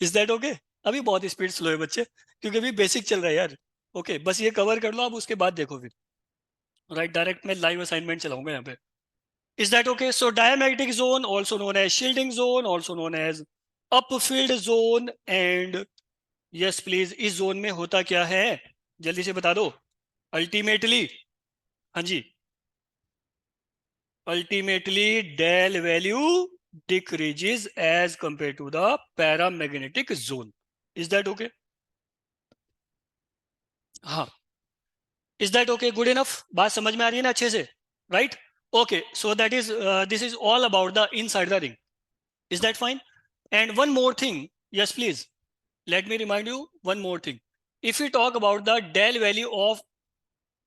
Is that okay? अभी बहुत स्पीड स्लो है बच्चे, क्योंकि अभी बेसिक चल रहा है यार. ओके, बस ये कवर कर लो आप, उसके बाद देखो फिर. राइट, डायरेक्ट मैं लाइव असाइनमेंट चलाऊंगा यहाँ पे. Is that okay? So diamagnetic zone, also known as shielding zone, also known as upfield zone, and yes please, इस जोन में होता क्या है, जल्दी से बता दो. अल्टीमेटली, हाँ जी, ultimately del value decreases as compared to the paramagnetic zone. Is that okay? हाँ. Is that okay? Good enough? बात समझ में आ रही है ना अच्छे से? Right? Okay. So that is this is all about the inside the ring. Is that fine? And one more thing. Yes, please. Let me remind you one more thing. If we talk about the del value of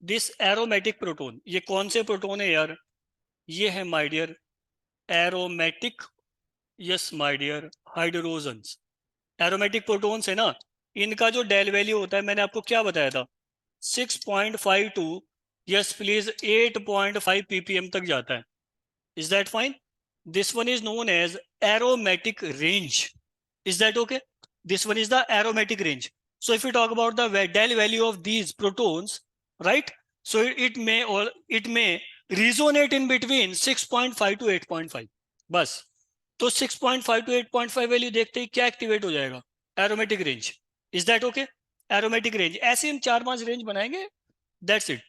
this aromatic proton, ये कौन से proton है यार? ये है my dear aromatic, yes my dear hydrogens. Aromatic protons है ना, इनका जो डेल वैल्यू होता है, मैंने आपको क्या बताया था, 6.52, यस प्लीज 8.5 ppm तक जाता है. Is that fine? This one is known as aromatic range. Is that okay? This one is the aromatic range. So if we talk about the del value of these protons, right? So it may resonate in between 6.5 to 8.5. बस. तो 6.5 to 8.5 value देखते ही क्या activate हो जाएगा? Aromatic range. Is that okay? Aromatic range. ऐसे हम 4-5 range बनाएंगे. That's it.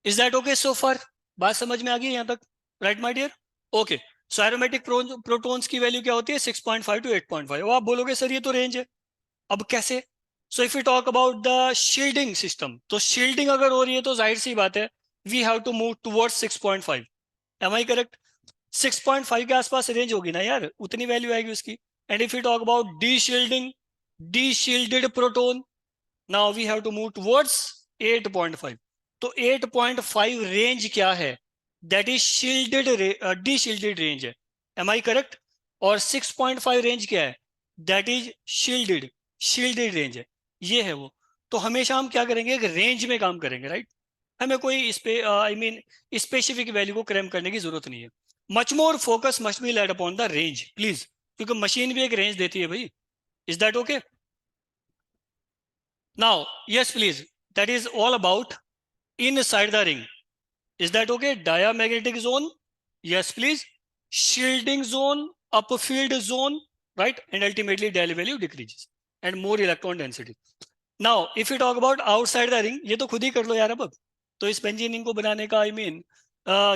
Is that okay so far? बात समझ में आ गई यहाँ तक? Right my dear? Okay. So aromatic protons की वैल्यू क्या होती है? 6.5 टू 8.5. अब आप बोलोगे सर ये तो रेंज है, अब कैसे? So if you talk about the shielding system, तो शील्डिंग अगर हो रही है तो जाहिर सी बात है, we have to move towards 6.5. Am I correct? 6.5 के आसपास रेंज होगी ना यार, उतनी वैल्यू आएगी उसकी. And if you talk about deshielding, deshielded proton, now we have to move towards 8.5. तो 8.5 रेंज क्या है? That is shielded, deshielded range है. Am I correct? और 6.5 रेंज क्या है? That is shielded, shielded range है. ये है वो. तो हमेशा हम क्या करेंगे, एक रेंज में काम करेंगे, राइट. हमें कोई इस पे आई मीन स्पेसिफिक वैल्यू को क्रैम करने की जरूरत नहीं है. Much more focus must be laid upon the range please, क्योंकि मशीन भी एक रेंज देती है भाई. Is that okay? Now, yes, please. That is all about inside the ring. Is that okay? Diamagnetic zone. Yes, please. Shielding zone, upfield zone, right? And ultimately, del value decreases and more electron density. Now, if you talk about outside the ring, ये तो खुद ही कर लो यार अब. तो इस बेंजीनिंग को बनाने का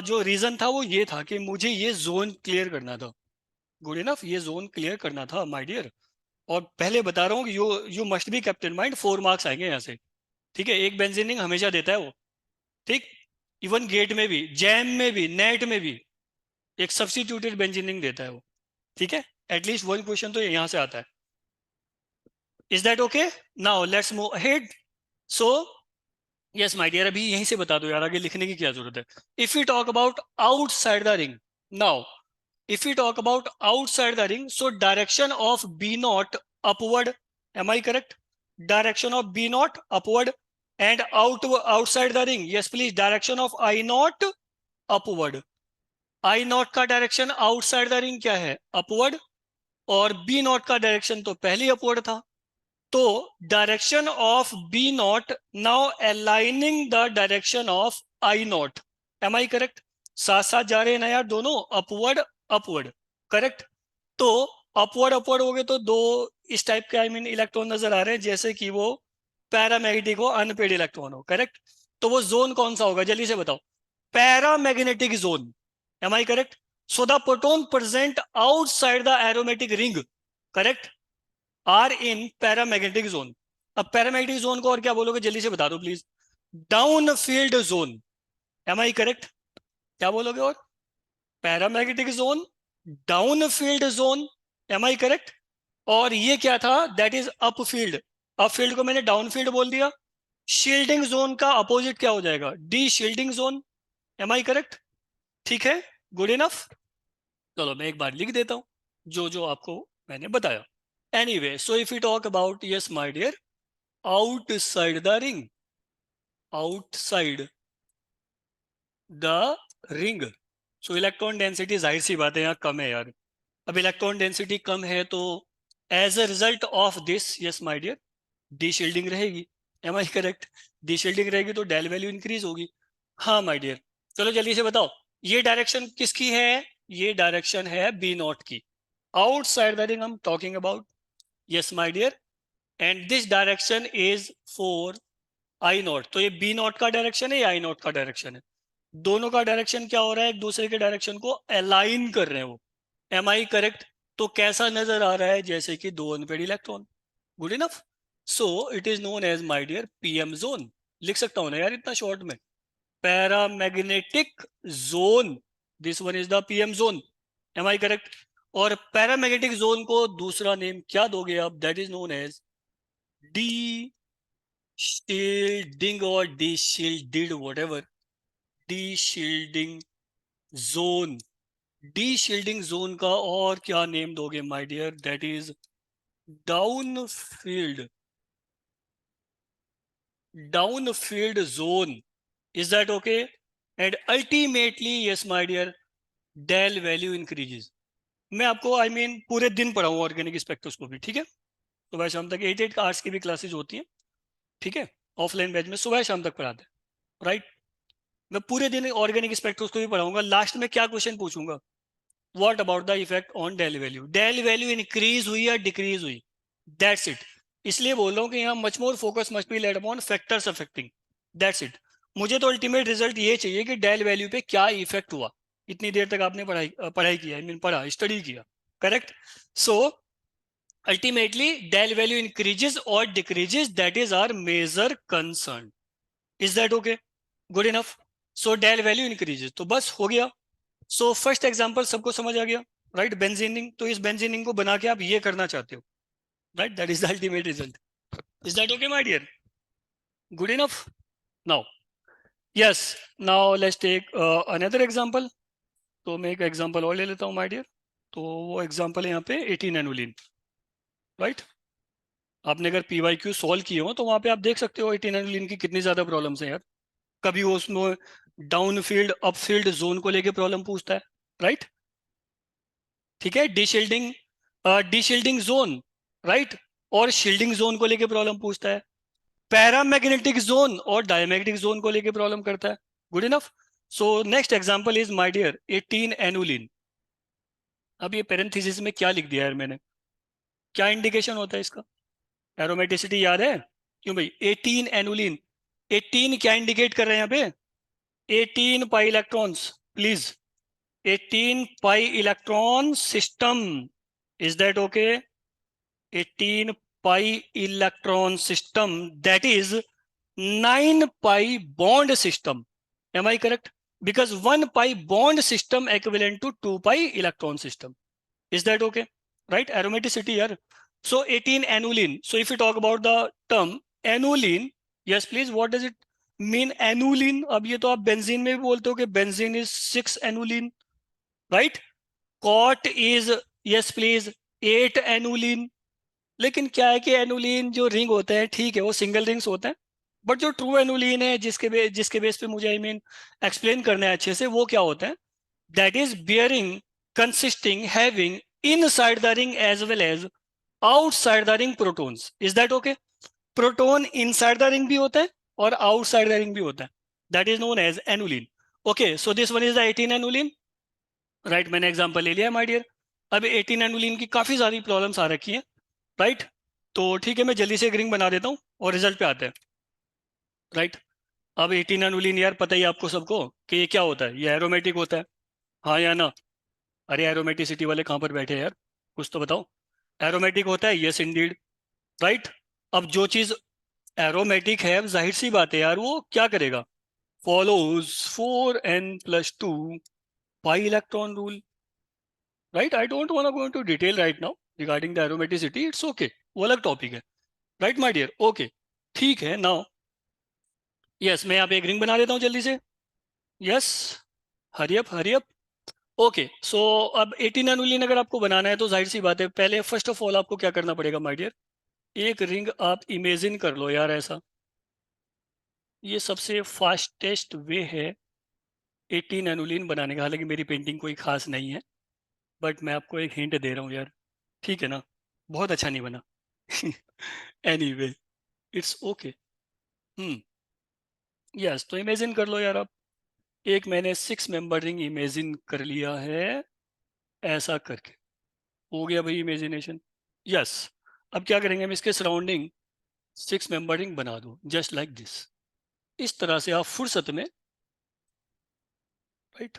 जो रीजन था वो ये था कि मुझे ये जोन क्लियर करना था. गुड इनफ, ये जोन क्लियर करना था माय डियर. और पहले बता रहा हूँ कि you must be kept in mind, 4 marks आएंगे यहाँ से. ठीक है, एक बेंजीनिंग हमेशा देता है वो. ठीक. इवन गेट में भी, जैम में भी, नेट में भी एक सब्स्टिट्यूटेड बेंजीनिंग देता है वो. ठीक है, एटलीस्ट वन क्वेश्चन तो यहाँ से आता है. Is that okay? Now let's move ahead. So yes my dear, अभी यहीं से बता दो यार, आगे लिखने की क्या जरूरत है. If you talk about outside the ring, now if we talk about outside the ring, so direction of B naught upward, am I correct? Direction of B naught upward, and outside the ring, yes please, direction of I naught upward. I naught का direction outside the ring क्या है? Upward. और B naught का direction तो पहले upward था. तो direction of B naught now aligning the direction of I naught, am I correct? साथ साथ जा रहे हैं ना यार दोनों, अपवर्ड अपवर्ड, करेक्ट? तो अपवर्ड अपवर्ड हो गए तो दो इस टाइप के इलेक्ट्रॉन नजर आ रहे हैं, जैसे कि वो पैरामैग्नेटिक हो, अनपेड इलेक्ट्रॉन हो, करेक्ट? तो वो जोन कौन सा होगा, जल्दी से बताओ? Paramagnetic zone, am I correct? So the proton present outside the aromatic ring, correct, are in paramagnetic zone. अब पैरामैग्नेटिक जोन को और क्या बोलोगे, जल्दी से बता दो please? Down field zone, am I correct? क्या बोलोगे? और paramagnetic zone, down field zone, am I correct? और ये क्या था, that is up field. Up field को मैंने डाउन फील्ड बोल दिया। शील्डिंग जोन का अपोजिट क्या हो जाएगा, deshielding zone, am I correct? ठीक है, गुड इनफ। चलो मैं एक बार लिख देता हूं जो जो आपको मैंने बताया। Anyway, so if you talk about, yes my dear, outside the ring, outside the ring, so electron density जाहिर सी बात है यहाँ कम है यार। अब इलेक्ट्रॉन डेंसिटी कम है तो as a result of this, yes my dear, deshielding रहेगी, am I correct? Deshielding रहेगी तो डेल वैल्यू इंक्रीज होगी। हाँ माय डियर, चलो जल्दी से बताओ, ये डायरेक्शन किसकी है? ये डायरेक्शन है बी नॉट की, आउटसाइड द रिंग हम talking about, yes my dear, and this direction is for I naught. तो ये बी नॉट का डायरेक्शन है या आई नॉट का डायरेक्शन है? दोनों का डायरेक्शन क्या हो रहा है, एक दूसरे के डायरेक्शन को अलाइन कर रहे हैं वो, एम आई करेक्ट? तो कैसा नजर आ रहा है, जैसे कि दो unpaired electron, good enough. So it is known as my dear PM zone. लिख सकता हूं ना यार इतना शॉर्ट में, paramagnetic zone, this one is the PM zone, am I correct? और पैरामैग्नेटिक जोन को दूसरा नेम क्या दोगे आप, that is known as deshielding और deshielded, whatever, deshielding zone. Deshielding zone का और क्या नेम दोगे my dear, that is down field, down field zone, is that okay? And ultimately yes my dear, del value increases. मैं आपको पूरे दिन पढ़ाऊंगा ऑर्गेनिक स्पेक्ट्रोस्कोपी, ठीक है? सुबह शाम तक 8 आवर्स की भी क्लासेज होती हैं, ठीक है? ऑफलाइन बैच में सुबह शाम तक पढ़ाते हैं, राइट? मैं पूरे दिन ऑर्गेनिक स्पेक्ट्रोस्कोपी पढ़ाऊंगा, लास्ट में क्या क्वेश्चन पूछूंगा, what about the effect on del value, del value increase हुई या डिक्रीज हुई, दैट्स इट। इसलिए बोल रहा हूँ कि यहाँ much more focus must be laid upon factors affecting, that's it. मुझे तो अल्टीमेट रिजल्ट ये चाहिए कि डेल वैल्यू पे क्या इफेक्ट हुआ। इतनी देर तक आपने पढ़ाई किया, पढ़ा, स्टडी किया, correct? So ultimately del value increases और decreases, that is our major concern, is that okay, good enough? So del value increases, तो बस हो गया। सो फर्स्ट एग्जांपल सबको समझ आ गया, राइट? बेंजीनिंग, तो इस बेंजीनिंग को बना के आप ये करना चाहते हो, right? That is the ultimate result, is that okay my dear, good enough? Now yes, now let's take another example. तो मैं एक एग्जांपल और ले लेता हूँ माय डियर। तो वो एग्जांपल है यहाँ पे 18 एनुलिन, राइट? आपने अगर पी वाई क्यू सॉल्व किए हो तो वहाँ पे आप देख सकते हो 18 एनुलिन की कितनी ज्यादा प्रॉब्लम्स हैं यार। कभी वो उसमें down field up field zone को लेके प्रॉब्लम पूछता है, राइट? ठीक है, डी शील्डिंग जोन, राइट? और शील्डिंग जोन को लेके प्रॉब्लम पूछता है, पैरामैग्नेटिक जोन और डायमैग्नेटिक जोन को लेके प्रॉब्लम करता है, good enough. So next example is my dear 18 annulene. अब ये पेरेंथेसिस में क्या लिख दिया यार मैंने, क्या इंडिकेशन होता है इसका, एरोमेटिसिटी याद है? क्यों भाई, 18 एनुलिन, 18 क्या इंडिकेट कर रहे हैं यहाँ पे, 18 pi electrons, please, 18 pi electron system, is that okay? 18 pi electron system, that is 9 pi bond system, am I correct? Because 1 pi bond system equivalent to 2 pi electron system, is that okay, right? Aromaticity here. So 18 aniline, so if you talk about the term aniline, yes please, what does it mean aniline? अब ये तो आप benzene में भी बोलते हो कि benzene is 6 aniline, right? cot is, yes please, 8 aniline। लेकिन क्या है कि एनुलिन जो रिंग होते हैं, ठीक है वो सिंगल रिंग्स होते हैं, बट जो ट्रू एनुलिन है जिसके बेस पे मुझे एक्सप्लेन करना है अच्छे से, वो क्या होता है, that is bearing, consisting, having inside the ring as well as outside the ring protons, is that okay? Proton inside the ring भी होता है और आउटसाइड द रिंग भी होता है, that is known as annulene. Okay, so this one is the 18 annulene, right? मैंने example ले लिया माय डियर। अब 18 एनुलिन की काफी सारी प्रॉब्लम्स आ रखी हैं, राइट? तो ठीक है, मैं जल्दी से एक रिंग बना देता हूँ और रिजल्ट पे आते हैं, राइट? अब 18 एनुलिन यार पता ही है आपको सबको कि ये क्या होता है, ये एरोमेटिक होता है, हाँ या ना? अरे एरोमेटिसिटी वाले कहाँ पर बैठे हैं यार, कुछ तो बताओ। एरोमेटिक होता है, यस इंडीड, राइट? अब जो चीज एरोमेटिक है, जाहिर सी बात है यार, वो क्या करेगा? Follows 4n+2 pi electron rule, right? I don't want go into detail right now regarding the aromaticity, it's okay, वो अलग टॉपिक है, राइट माय डियर? ओके, ठीक है। नाउ यस, मैं यहाँ पे एक रिंग बना देता हूँ जल्दी से। Yes, hurry up hurry up. Okay, so अब 18 एनुलिन अगर आपको बनाना है तो जाहिर सी बात है, पहले फर्स्ट ऑफ ऑल आपको क्या करना पड़ेगा माय डियर? एक रिंग आप इमेजिन कर लो यार ऐसा, ये सबसे फास्टेस्ट वे है 18 एनुलिन बनाने का। हालांकि मेरी पेंटिंग कोई खास नहीं है, बट मैं आपको एक हिंट दे रहा हूँ यार, ठीक है ना? बहुत अच्छा नहीं बना। Anyway, it's okay. Hmm, yes, तो इमेजिन कर लो यार आप, एक मैंने 6 मेंबर रिंग इमेजिन कर लिया है ऐसा करके, हो गया भाई इमेजिनेशन। यस, अब क्या करेंगे हम, इसके सराउंडिंग 6 मेंबर रिंग बना दो जस्ट लाइक दिस, इस तरह से आप फुर्सत में, राइट,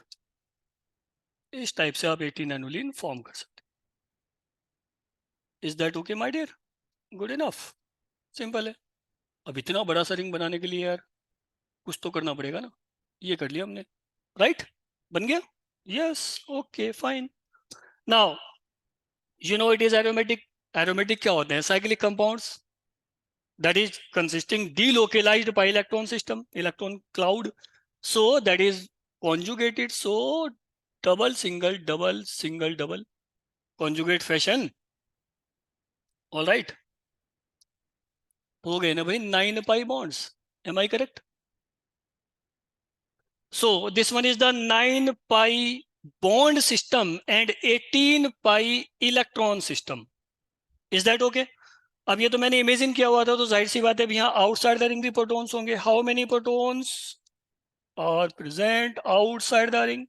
इस टाइप से आप 18 एनुलिन फॉर्म कर सकते हैं। Is that okay my dear? Good enough, simple है। अब इतना बड़ा सा रिंग बनाने के लिए यार कुछ तो करना पड़ेगा ना, ये कर लिया हमने, राइट? बन गया, yes, okay fine. Now you know it is aromatic. Aromatic क्या होते हैं? Cyclic compounds that is consisting delocalized pi electron system, electron cloud, so that is conjugated, so double single double single double conjugate fashion, all right? हो गए ना भाई 9 pi bonds, am I correct? So this one is the 9 pi bond system and 18 pi electron system, is that okay? अब ये तो मैंने imagine किया हुआ था, तो जाहिर सी बात है यहाँ आउटसाइड द रिंग भी प्रोटॉन्स होंगे। How many protons are present outside the ring?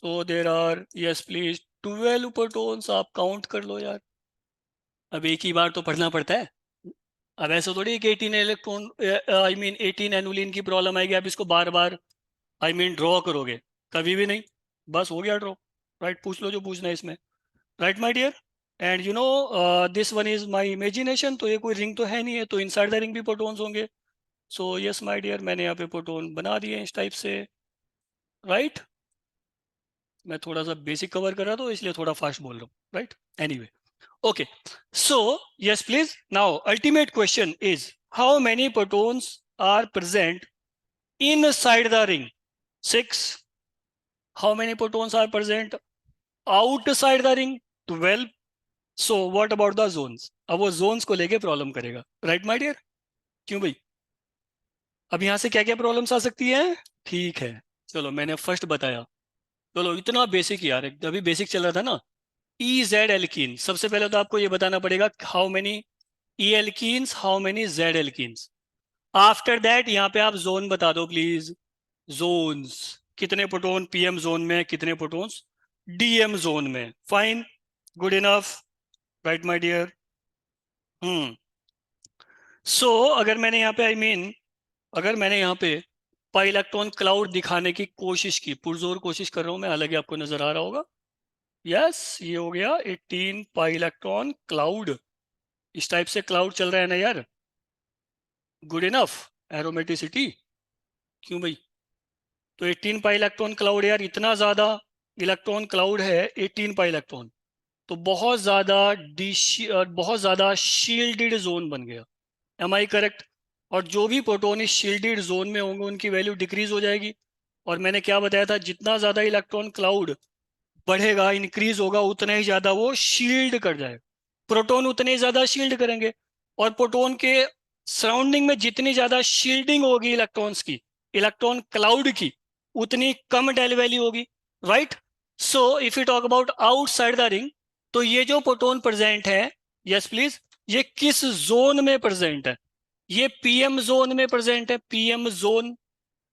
So there are, yes please, 12 protons, आप काउंट कर लो यार। अब एक ही बार तो पढ़ना पड़ता है, अब ऐसा थोड़ी कि 18 इलेक्ट्रॉन, आई मीन 18 एनुलिन की प्रॉब्लम आएगी, आप इसको बार बार आई मीन ड्रॉ करोगे, कभी भी नहीं। बस हो गया ड्रॉ, राइट? पूछ लो जो पूछना है इसमें, right my dear? And you know this one is my imagination, तो ये कोई रिंग तो है नहीं है, तो इनसाइड द रिंग भी प्रोटॉन्स होंगे। सो यस माय डियर, मैंने यहाँ पे प्रोटॉन बना दिए इस टाइप से, राइट? मैं थोड़ा सा बेसिक कवर कर रहा था इसलिए थोड़ा फास्ट बोल रहा हूँ, right? Anyway, okay, so yes please, now ultimate question is how many protons are present inside the ring? 6. How many protons are present outside the ring? 12. So what about the zones? अब वो zones को लेके problem करेगा, right my dear? क्यों भाई, अब यहाँ से क्या क्या प्रॉब्लम्स आ सकती है? ठीक है, चलो मैंने फर्स्ट बताया, चलो इतना बेसिक यार, अभी बेसिक चल रहा था ना। ई जेड एल्कीन, सबसे पहले तो आपको ये बताना पड़ेगा how many E alkenes, how many Z alkenes. After that यहाँ पे आप जोन बता दो प्लीज, जोन्स, कितने प्रोटॉन पीएम जोन में, कितने प्रोटॉन्स डीएम जोन में। Fine, good enough, right my dear? Hmm, so अगर मैंने यहाँ पे आई मीन अगर मैंने यहाँ पे पाई इलेक्ट्रॉन क्लाउड दिखाने की कोशिश की, पुरजोर कोशिश कर रहा हूँ मैं, हालांकि आपको नजर आ रहा होगा, यस ये हो गया 18 पाई इलेक्ट्रॉन क्लाउड, इस टाइप से क्लाउड चल रहा है ना यार, गुड इनफ एरोमेटिसिटी। क्यों भाई, तो 18 पाई इलेक्ट्रॉन क्लाउड यार, इतना ज्यादा इलेक्ट्रॉन क्लाउड है 18 पाई इलेक्ट्रॉन, तो बहुत ज्यादा शील्डेड जोन बन गया, एम आई करेक्ट? और जो भी प्रोटोन इस शील्डेड जोन में होंगे उनकी वैल्यू डिक्रीज हो जाएगी। और मैंने क्या बताया था, जितना ज्यादा इलेक्ट्रॉन क्लाउड बढ़ेगा, इंक्रीज होगा, उतना ही ज्यादा वो शील्ड कर जाएगा, प्रोटॉन उतने ही ज्यादा शील्ड करेंगे। और प्रोटॉन के सराउंडिंग में जितनी ज्यादा शील्डिंग होगी इलेक्ट्रॉन्स की, इलेक्ट्रॉन क्लाउड की, उतनी कम डेल वैल्यू होगी, right? So if you talk about outside the ring, तो ये जो प्रोटॉन प्रेजेंट है यस प्लीज, ये किस जोन में प्रेजेंट है? ये पीएम जोन में प्रेजेंट है, PM zone,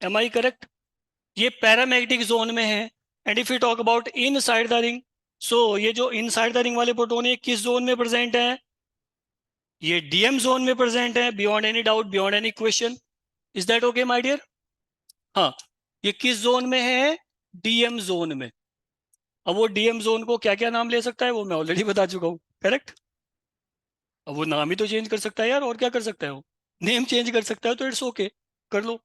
am I correct? ये पैरामैग्नेटिक जोन में है। And if you talk about inside the ring, so ये जो इन साइड द रिंग वाले प्रोटोन है किस जोन में प्रेजेंट है? ये डीएम जोन में प्रेजेंट है, beyond any doubt, beyond any question. Is that okay my dear? हाँ, ये किस जोन में है? डीएम जोन में। अब वो डीएम जोन को क्या क्या नाम ले सकता है वो मैं ऑलरेडी बता चुका हूँ, करेक्ट? अब वो नाम ही तो चेंज कर सकता है यार, और क्या कर सकता है वो? नेम चेंज कर सकता है तो इट्स ओके, कर लो।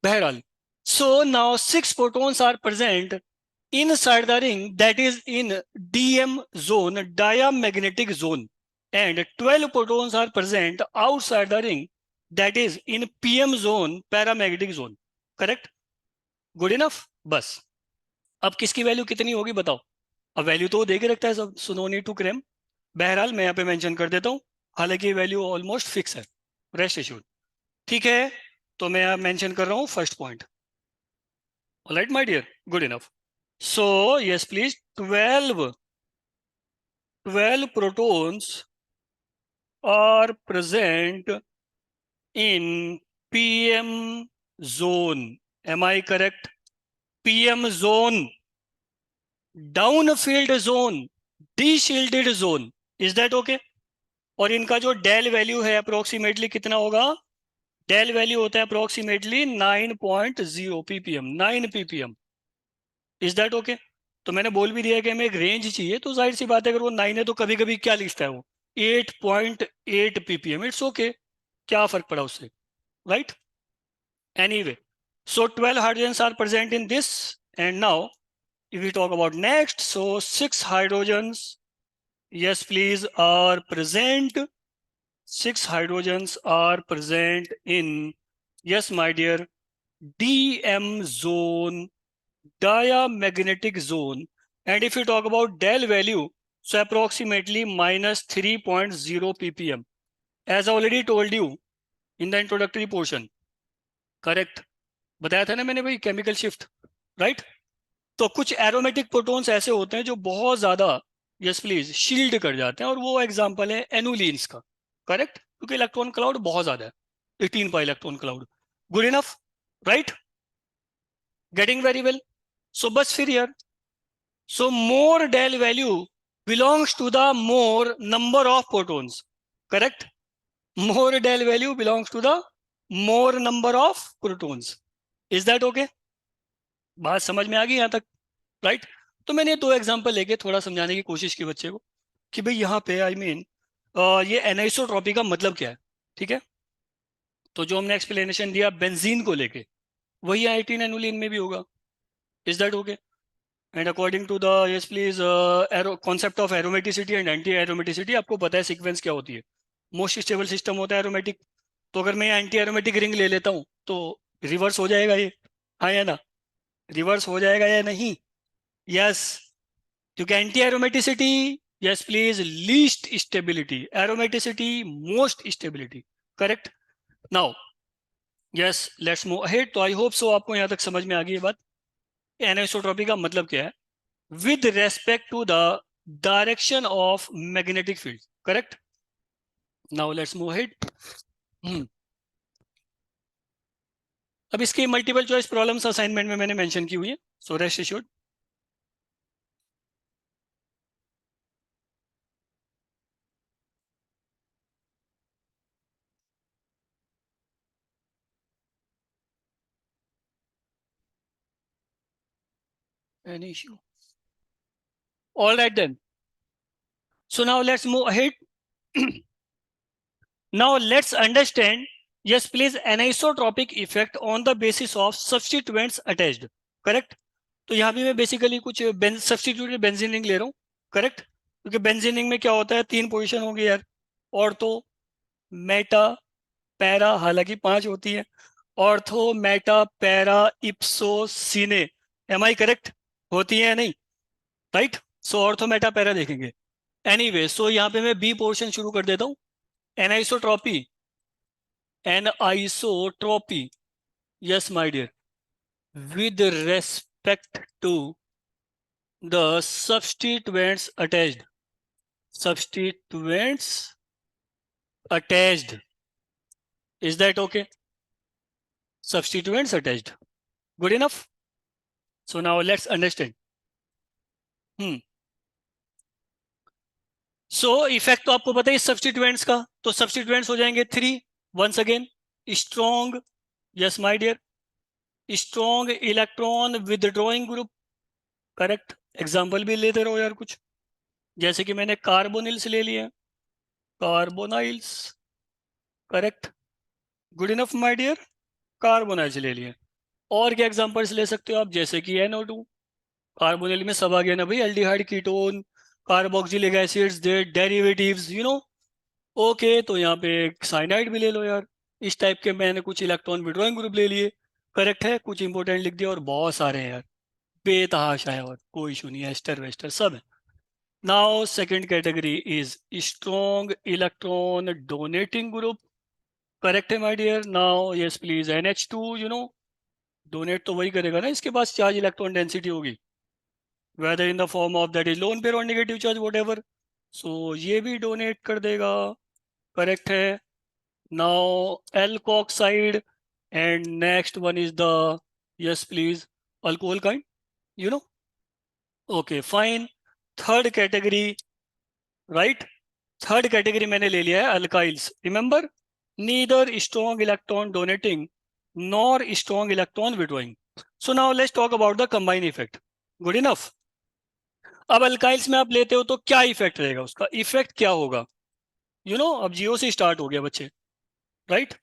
बहरहाल, so now 6 protons are present inside the ring that is in DM zone, diamagnetic zone, and 12 protons are present outside the ring that is in PM zone, paramagnetic zone. Correct? Good enough? बस, अब किसकी value कितनी होगी बताओ? अब value तो वो दे के रखता है सब, so no need to cram. बहरहाल मैं यहाँ पे मेंशन कर देता हूँ, हालांकि ये वैल्यू ऑलमोस्ट फिक्स है, रेस्ट एश्योर्ड। ठीक है, तो मैं यहाँ मेंशन कर रहा हूँ first point. Alright my dear, good enough. So, yes, please, 12 protons are present in PM zone. Am I correct? PM zone, downfield zone, de-shielded zone. Is that okay? और इनका जो डेल वैल्यू है approximately कितना होगा? Del value होता है approximately 9.0 ppm, 9 ppm। Is that okay? तो मैंने बोल भी दिया कि हमें एक रेंज चाहिए, तो जाहिर सी बात है अगर वो 9 है तो कभी कभी क्या लिखता है वो 8.8 ppm। इट्स ओके, क्या फर्क पड़ा उससे, right? Anyway, so 12 hydrogens are present in this, and now if we talk about next, so 6 hydrogens, yes please, are present. 6 hydrogens are present in, yes my dear, DM zone, diamagnetic zone. And if you talk about del value, so approximately minus 3.0 ppm, as I already told you in the introductory portion, correct? बताया था ना मैंने भाई, chemical shift, right? तो कुछ aromatic protons ऐसे होते हैं जो बहुत ज्यादा, यस प्लीज, शील्ड कर जाते हैं, और वो एग्जांपल है एनुलिन्स का, करेक्ट? क्योंकि इलेक्ट्रॉन क्लाउड बहुत ज्यादा है, 18 pi electron cloud. Good enough, right? Getting very well. So बस फिर यार, so more del value belongs to the more number of protons, correct? More del value belongs to the more number of protons. Is that okay? बात समझ में आ गई यहाँ तक, राइट? तो मैंने दो एग्जांपल लेके थोड़ा समझाने की कोशिश की बच्चे को कि भाई यहाँ पे आई मीन ये एनाइसोट्रॉपी का मतलब क्या है, ठीक है? तो जो हमने एक्सप्लेनेशन दिया बेंजीन को लेके, वही 18 एनुलिन में भी होगा। Is that okay? And according to the, yes please, concept of aromaticity and anti aromaticity, आपको पता है सीक्वेंस क्या होती है? मोस्ट स्टेबल सिस्टम होता है एरोमेटिक। तो अगर मैं एंटी एरोमेटिक रिंग ले लेता हूँ तो रिवर्स हो जाएगा ये, हाँ या ना? रिवर्स हो जाएगा या नहीं? यस, क्योंकि anti aromaticity, yes please, least stability, aromaticity most stability, correct? Now yes, let's move ahead. तो आई होप सो आपको यहाँ तक समझ में आ गई ये बात, एनिसोट्रॉपी का मतलब क्या है with respect to the direction of magnetic field, correct? Now let's move ahead. hmm. अब इसकी मल्टीपल चॉइस प्रॉब्लम्स असाइनमेंट में मैंने मेंशन की हुई है, so rest assured. Any issue? All right then, so now let's move ahead. Now let's understand, yes please, anisotropic effect on the basis of substituents attached, correct? तो यहाँ भी मैं basically कुछ सब्सटीट्यूटेड बेंजीन रिंग ले रहा हूँ, correct? क्योंकि benzene ring में क्या होता है, 3 पोजीशन होंगी यार, ऑर्थो, मेटा, पैरा, हालांकि 5 होती है, ortho, meta, para, ipso, cine. Am I correct? होती है या नहीं, right? So ortho, meta, para देखेंगे। एनीवे, सो यहाँ पे मैं बी पोर्शन शुरू कर देता हूँ। Anisotropy, anisotropy, yes my dear, with respect to the substituents attached, substituents attached. Is that okay? Substituents attached. Good enough? So now let's understand. So effect तो आपको पता है सब्स्टिट्यूएंट्स का, तो सब्स्टिट्यूएंट्स हो जाएंगे 3. Once again, strong, yes my dear, strong electron withdrawing group. Correct. Example भी लेते रहो यार कुछ, जैसे कि मैंने कार्बोनिल्स ले लिए, carbonyls. Correct. Good enough my dear, carbonyls ले लिए. और क्या एग्जांपल्स ले सकते हो आप, जैसे कि NO2. कार्बोनिल में सब आ गया ना भाई, aldehyde, ketone, carboxylic acids, their derivatives, you know. Okay, तो यहाँ पे साइनाइड भी ले लो यार. इस टाइप के मैंने कुछ इलेक्ट्रॉन विड्रॉइंग ग्रुप ले लिए. करेक्ट है, कुछ इंपॉर्टेंट लिख दिया, और बहुत सारे हैं यार, बेतहाशा है, और कोई इशू नहीं है, एस्टर वेस्टर सब है. Now second category is strong electron donating group. Correct है my dear. Now yes please, NH2, you know, donate तो वही करेगा ना इसके पास चार्ज इलेक्ट्रॉन डेंसिटी होगी, whether in the form of that is lone pair or negative charge whatever. So ये भी डोनेट कर देगा. करेक्ट है. Now alkoxide, and next one is the, yes please, alcohol kind, you know. Okay fine. Third category, right? Third category मैंने ले लिया है alkyls. Remember, neither strong electron donating nor strong electron withdrawing. So now let's talk about the combined effect. Good enough. अब अल्काइल्स में आप लेते हो तो क्या इफेक्ट रहेगा, उसका इफेक्ट क्या होगा, यू नो. अब जियो से स्टार्ट हो गया बच्चे, राइट?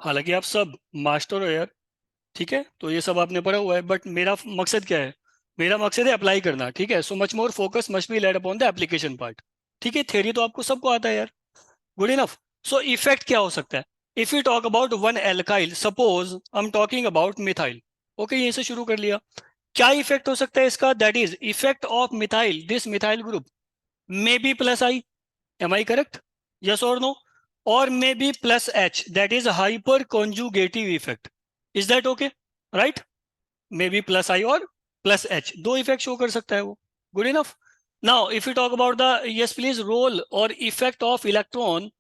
हालांकि आप सब मास्टर हो यार, ठीक है, तो ये सब आपने पढ़ा हुआ है, बट मेरा मकसद क्या है, मेरा मकसद है अप्लाई करना, ठीक है. सो much more focus must be laid upon the application part. ठीक है, थ्योरी तो आपको सबको आता है यार. Good enough. सो इफेक्ट क्या हो सकता है, if you talk about one alkyl, suppose I am talking about methyl. Okay, यहीं से शुरू कर लिया. क्या इफेक्ट हो सकता है इसका, that is effect of methyl, this methyl group may be plus I. Am I correct? Yes और नो? और may be plus H, that is hyperconjugative effect. Is that okay? Right. May be plus I और plus H, दो effect show कर सकता है वो. Good enough. Now if you talk about the, yes please, role और effect of electron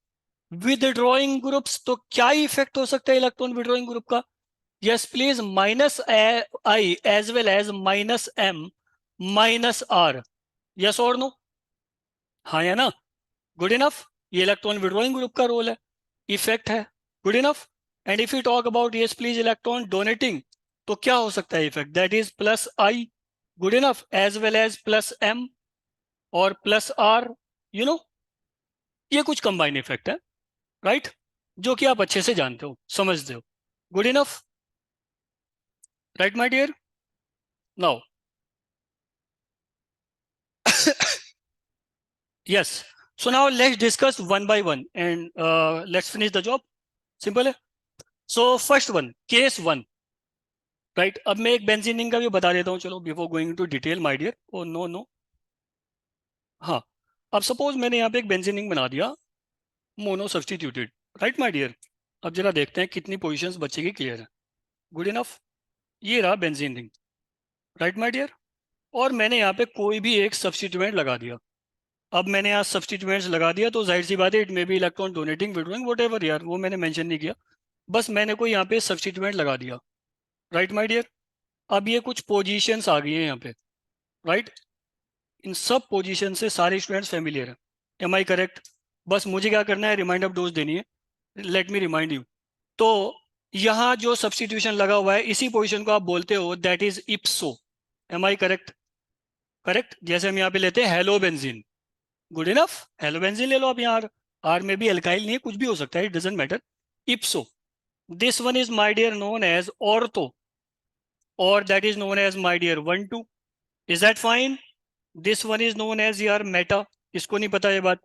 withdrawing groups, तो क्या effect हो सकता है इलेक्ट्रॉन विदड्रॉइंग ग्रुप का? Yes please, minus I as well as minus M minus R. Yes और no? हाँ या ना? Good enough. ये इलेक्ट्रॉन विड्रॉइंग ग्रुप का रोल है, इफेक्ट है. Good enough. And if you talk about, yes please, electron donating, तो क्या हो सकता है effect, that is plus I. Good enough. As well as plus M और प्लस आर, यू नो. ये कुछ कंबाइन इफेक्ट है, राइट, जो कि आप अच्छे से जानते हो, समझते हो. Good enough, right my dear. Now yes, so now let's discuss one by one, and let's finish the job. Simple है. So first one, case one, right? अब मैं एक बेंजीनिंग का भी बता देता हूँ, चलो, before going to detail my dear. Oh no no, हाँ. अब सपोज मैंने यहाँ पे एक बेंजीनिंग बना दिया, mono substituted, right my dear. अब जरा देखते हैं कितनी पोजीशंस बचेगी, क्लियर है. Good enough. ये रहा benzene ring, right my dear. और मैंने यहाँ पे कोई भी एक सब्सटीट्यूएंट लगा दिया. अब मैंने यहाँ सब्सटीट्यूएंट्स लगा दिया, तो जाहिर सी बात है, it may B electron donating withdrawing what ever यार, वो मैंने मेंशन नहीं किया, बस मैंने कोई यहाँ पे सब्सटीट्यूएंट लगा दिया, राइट माय डियर. अब ये कुछ पोजीशंस आ गई हैं यहाँ पे, राइट. इन सब पोजीशन से सारे स्टूडेंट्स फेमिलियर हैं. Am I correct? बस मुझे क्या करना है, रिमाइंड ऑफ डोज देनी है. Late me remind you. तो यहाँ जो सब्सटीट्यूशन लगा हुआ है, इसी पोजीशन को आप बोलते हो that is ipso. Am I correct? Correct. जैसे हम यहाँ पे लेते हैं halo benzene. Good enough. Halo benzene ले लो आप यहाँ. आर में भी एल्काइल नहीं है, कुछ भी हो सकता है, it doesn't matter. Ipso, this one is my dear known as ortho, और that is known as my dear 1 2. Is that fine? This one is known as यार मेटा. इसको नहीं पता ये बात?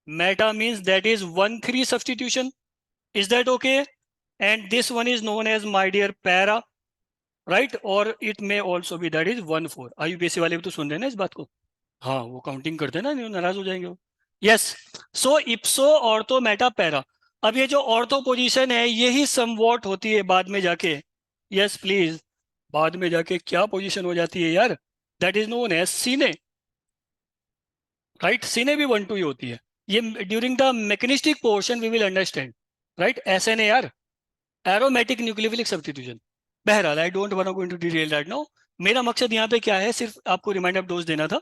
Meta means that is 1 3 substitution. Is that okay? And this one is known as my dear para, right, और it may also be that is 1 4. आईयूपीएससी वाले भी तो सुन रहे हैं ना इस बात को. हाँ, वो काउंटिंग करते हैं ना, नहीं नाराज हो जाएंगे वो. यस. सो इप्सो ऑर्थो मेटा पैरा. अब ये जो ऑर्थो पोजीशन है, यही समवॉट होती है बाद में जाके, यस प्लीज, बाद में जाके क्या पोजीशन हो जाती है यार, that is known as cine. Right, cine भी 1 2 ही होती है। ये during the mechanistic portion we will understand. Right, S N A R, aromatic nucleophilic substitution. बहरहाल I don't want to go into detail right now. मेरा मकसद यहाँ पे क्या है, सिर्फ आपको रिमाइंड ऑफ डोज देना था।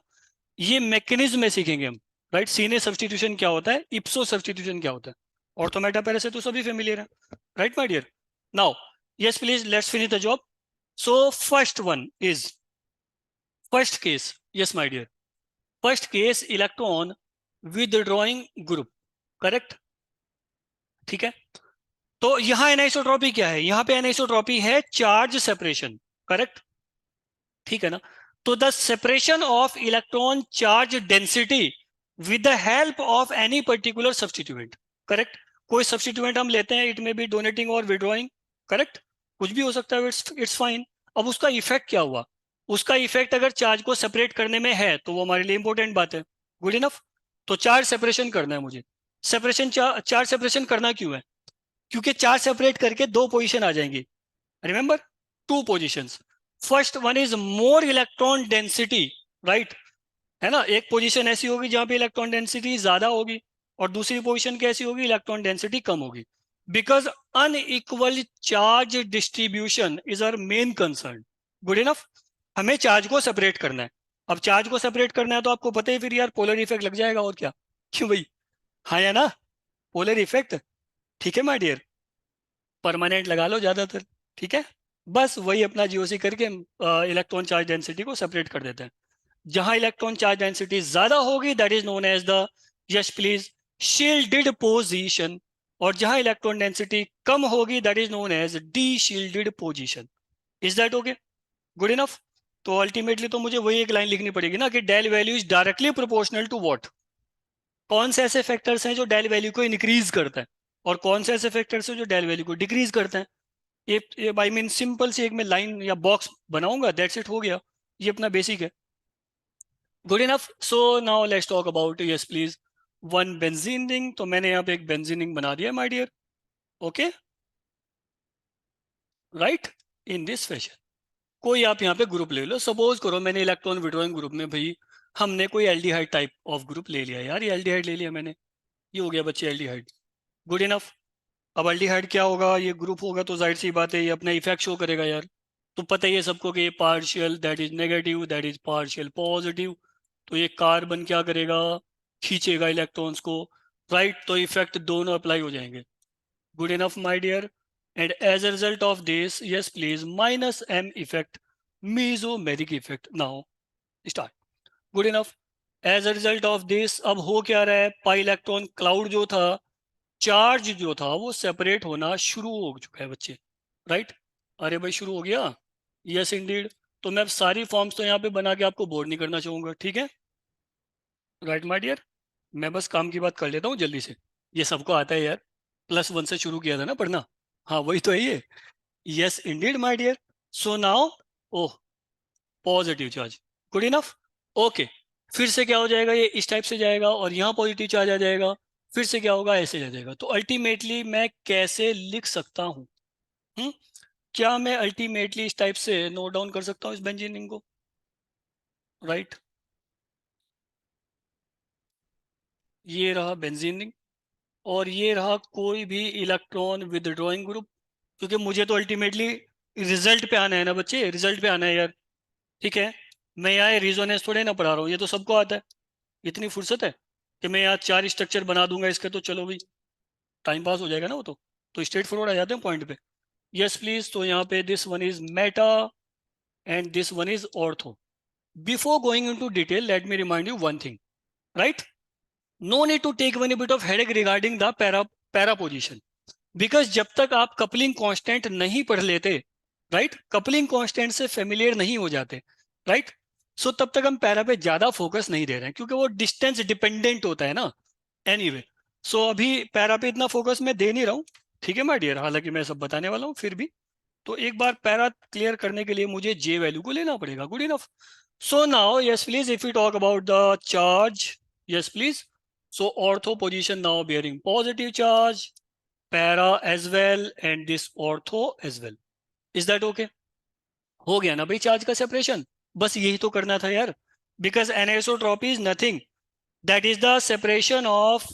ये मैकेनिज्म में सीखेंगे हम। राइट, सीने सब्स्टिट्यूशन क्या होता है, इप्सो सब्स्टिट्यूशन क्या होता है। ऑर्थोमेटा पैरा से तो सभी फेमिलियर है। Right my dear. Now yes please let's finish the job. So first one is, first case, yes my dear, first case electron withdrawing group. Correct, ठीक है। तो यहां एनाइसोट्रॉपी क्या है, यहां पे एनाइसोट्रॉपी है चार्ज सेपरेशन। करेक्ट, ठीक है ना। तो the separation of electron charge density with the help of any particular substituent. Correct, कोई सब्स्टिट्यूएंट हम लेते हैं, इट मे बी डोनेटिंग और विड्रॉइंग। करेक्ट, कुछ भी हो सकता है, इट्स फाइन। अब उसका इफेक्ट क्या हुआ, उसका इफेक्ट अगर चार्ज को सेपरेट करने में है तो वो हमारे लिए इंपॉर्टेंट बात है। Good enough. तो चार्ज सेपरेशन करना है मुझे। सेपरेशन, चार्ज सेपरेशन करना क्यों है, क्योंकि चार्ज सेपरेट करके दो पोजीशन आ जाएंगी। Remember, two positions. First one is more electron density. Right, है ना। एक पोजीशन ऐसी होगी जहां पे इलेक्ट्रॉन डेंसिटी ज्यादा होगी, और दूसरी पोजीशन कैसी होगी, इलेक्ट्रॉन डेंसिटी कम होगी। Because unequal charge distribution is our main concern. Good enough. हमें चार्ज को सेपरेट करना है। अब चार्ज को सेपरेट करना है तो आपको पता ही फिर यार पोलर इफेक्ट लग जाएगा, और क्या। क्यों भाई, हाँ या ना, पोलर इफेक्ट। ठीक है माय डियर, परमानेंट लगा लो ज्यादातर। ठीक है, बस वही अपना जीओसी करके इलेक्ट्रॉन चार्ज डेंसिटी को सेपरेट कर देते हैं। जहां इलेक्ट्रॉन चार्ज डेंसिटी ज्यादा होगी that is known as the, yes please, shielded position. और जहां इलेक्ट्रॉन डेंसिटी कम होगी that is known as deshielded position. Is that okay, good enough. तो अल्टीमेटली तो मुझे वही एक लाइन लिखनी पड़ेगी ना, कि del value is directly proportional to what. कौन से ऐसे फैक्टर्स हैं जो डेल वैल्यू को इंक्रीज करते हैं, और कौन से ऐसे फैक्टर्स हैं जो डेल वैल्यू को डिक्रीज करते हैं। ये आई मीन सिंपल सी एक मैं लाइन या बॉक्स बनाऊंगा, दैट्स इट, हो गया। ये अपना बेसिक है। Good enough. So now let's talk about, yes please, one benzene ring. तो मैंने यहाँ पे एक बेंजीन रिंग बना दिया my dear. Okay, right, in this fashion. कोई आप यहाँ पे ग्रुप ले लो, सपोज करो मैंने इलेक्ट्रॉन विड्रॉइंग ग्रुप में भाई हमने कोई एल्डिहाइड टाइप ऑफ ग्रुप ले लिया यार, ये एल्डिहाइड ले लिया मैंने, ये हो गया बच्चे एल्डिहाइड। Good enough. अब अल्डिहाइड क्या होगा, ये ग्रुप होगा तो जाहिर सी बात है ये अपना इफेक्ट शो करेगा यार। तो पता ही है सबको कि ये partial that is negative, that is partial positive. तो ये कार्बन क्या करेगा, खींचेगा इलेक्ट्रॉन्स को। राइट, तो इफेक्ट दोनों अप्लाई हो जाएंगे। Good enough my dear. And as a result of this, yes please, minus M effect, mesomeric effect. Now start. Good enough. As a result of this अब हो क्या रहा है, पाई इलेक्ट्रॉन क्लाउड जो था, चार्ज जो था वो सेपरेट होना शुरू हो चुका है बच्चे। राइट, अरे भाई शुरू हो गया, यस इंडीड। तो मैं अब सारी फॉर्म्स तो यहाँ पे बना के आपको बोर नहीं करना चाहूंगा, ठीक है। राइट माय डियर, मैं बस काम की बात कर लेता हूँ जल्दी से। ये सबको आता है यार, +1 से शुरू किया था ना पढ़ना। हाँ वही तो है ये। Yes indeed my dear. So now, oh, positive charge. Good enough. Okay, फिर से क्या हो जाएगा, ये इस टाइप से जाएगा और यहाँ पॉजिटिव चार्ज आ जाएगा। फिर से क्या होगा, ऐसे आ जाएगा। तो अल्टीमेटली मैं कैसे लिख सकता हूँ, हम्म? क्या मैं अल्टीमेटली इस टाइप से नोट डाउन कर सकता हूँ इस बेंजीन को। राइट, ये रहा बेंजीन रिंग, और ये रहा कोई भी इलेक्ट्रॉन विदड्रॉइंग ग्रुप। क्योंकि मुझे तो अल्टीमेटली रिजल्ट पे आना है ना बच्चे, रिजल्ट पे आना है यार। ठीक है, मैं यहाँ रेजोनेंस थोड़े ना पढ़ा रहा हूँ, ये तो सबको आता है। इतनी फुर्सत है कि मैं यहाँ 4 स्ट्रक्चर बना दूंगा इसके, तो चलो भाई टाइम पास हो जाएगा ना वो तो स्ट्रेट फॉरवर्ड आ जाते हैं पॉइंट पे। Yes please. तो यहाँ पे this one is meta and this one is ortho. Before going into detail let me remind you one thing. Right, no need to take one bit of headache regarding the para position. Because जब तक आप coupling constant नहीं पढ़ लेते, right, coupling constant से familiar नहीं हो जाते, राइट, सो तब तक हम पैरा पे ज्यादा फोकस नहीं दे रहे हैं, क्योंकि वो डिस्टेंस डिपेंडेंट होता है ना। एनीवे, सो अभी पैरा पे इतना फोकस मैं दे नहीं रहा हूँ, ठीक है माय डियर, हालांकि मैं सब बताने वाला हूँ फिर भी। तो एक बार पैरा क्लियर करने के लिए मुझे जे वैल्यू को लेना पड़ेगा। Good enough. So now yes please, if you talk about the charge, yes please, so ortho position now bearing positive charge, para as well, and this ortho as well. Is that okay, हो गया ना भाई charge का separation. बस यही तो करना था यार, because anisotropy is nothing that is the separation of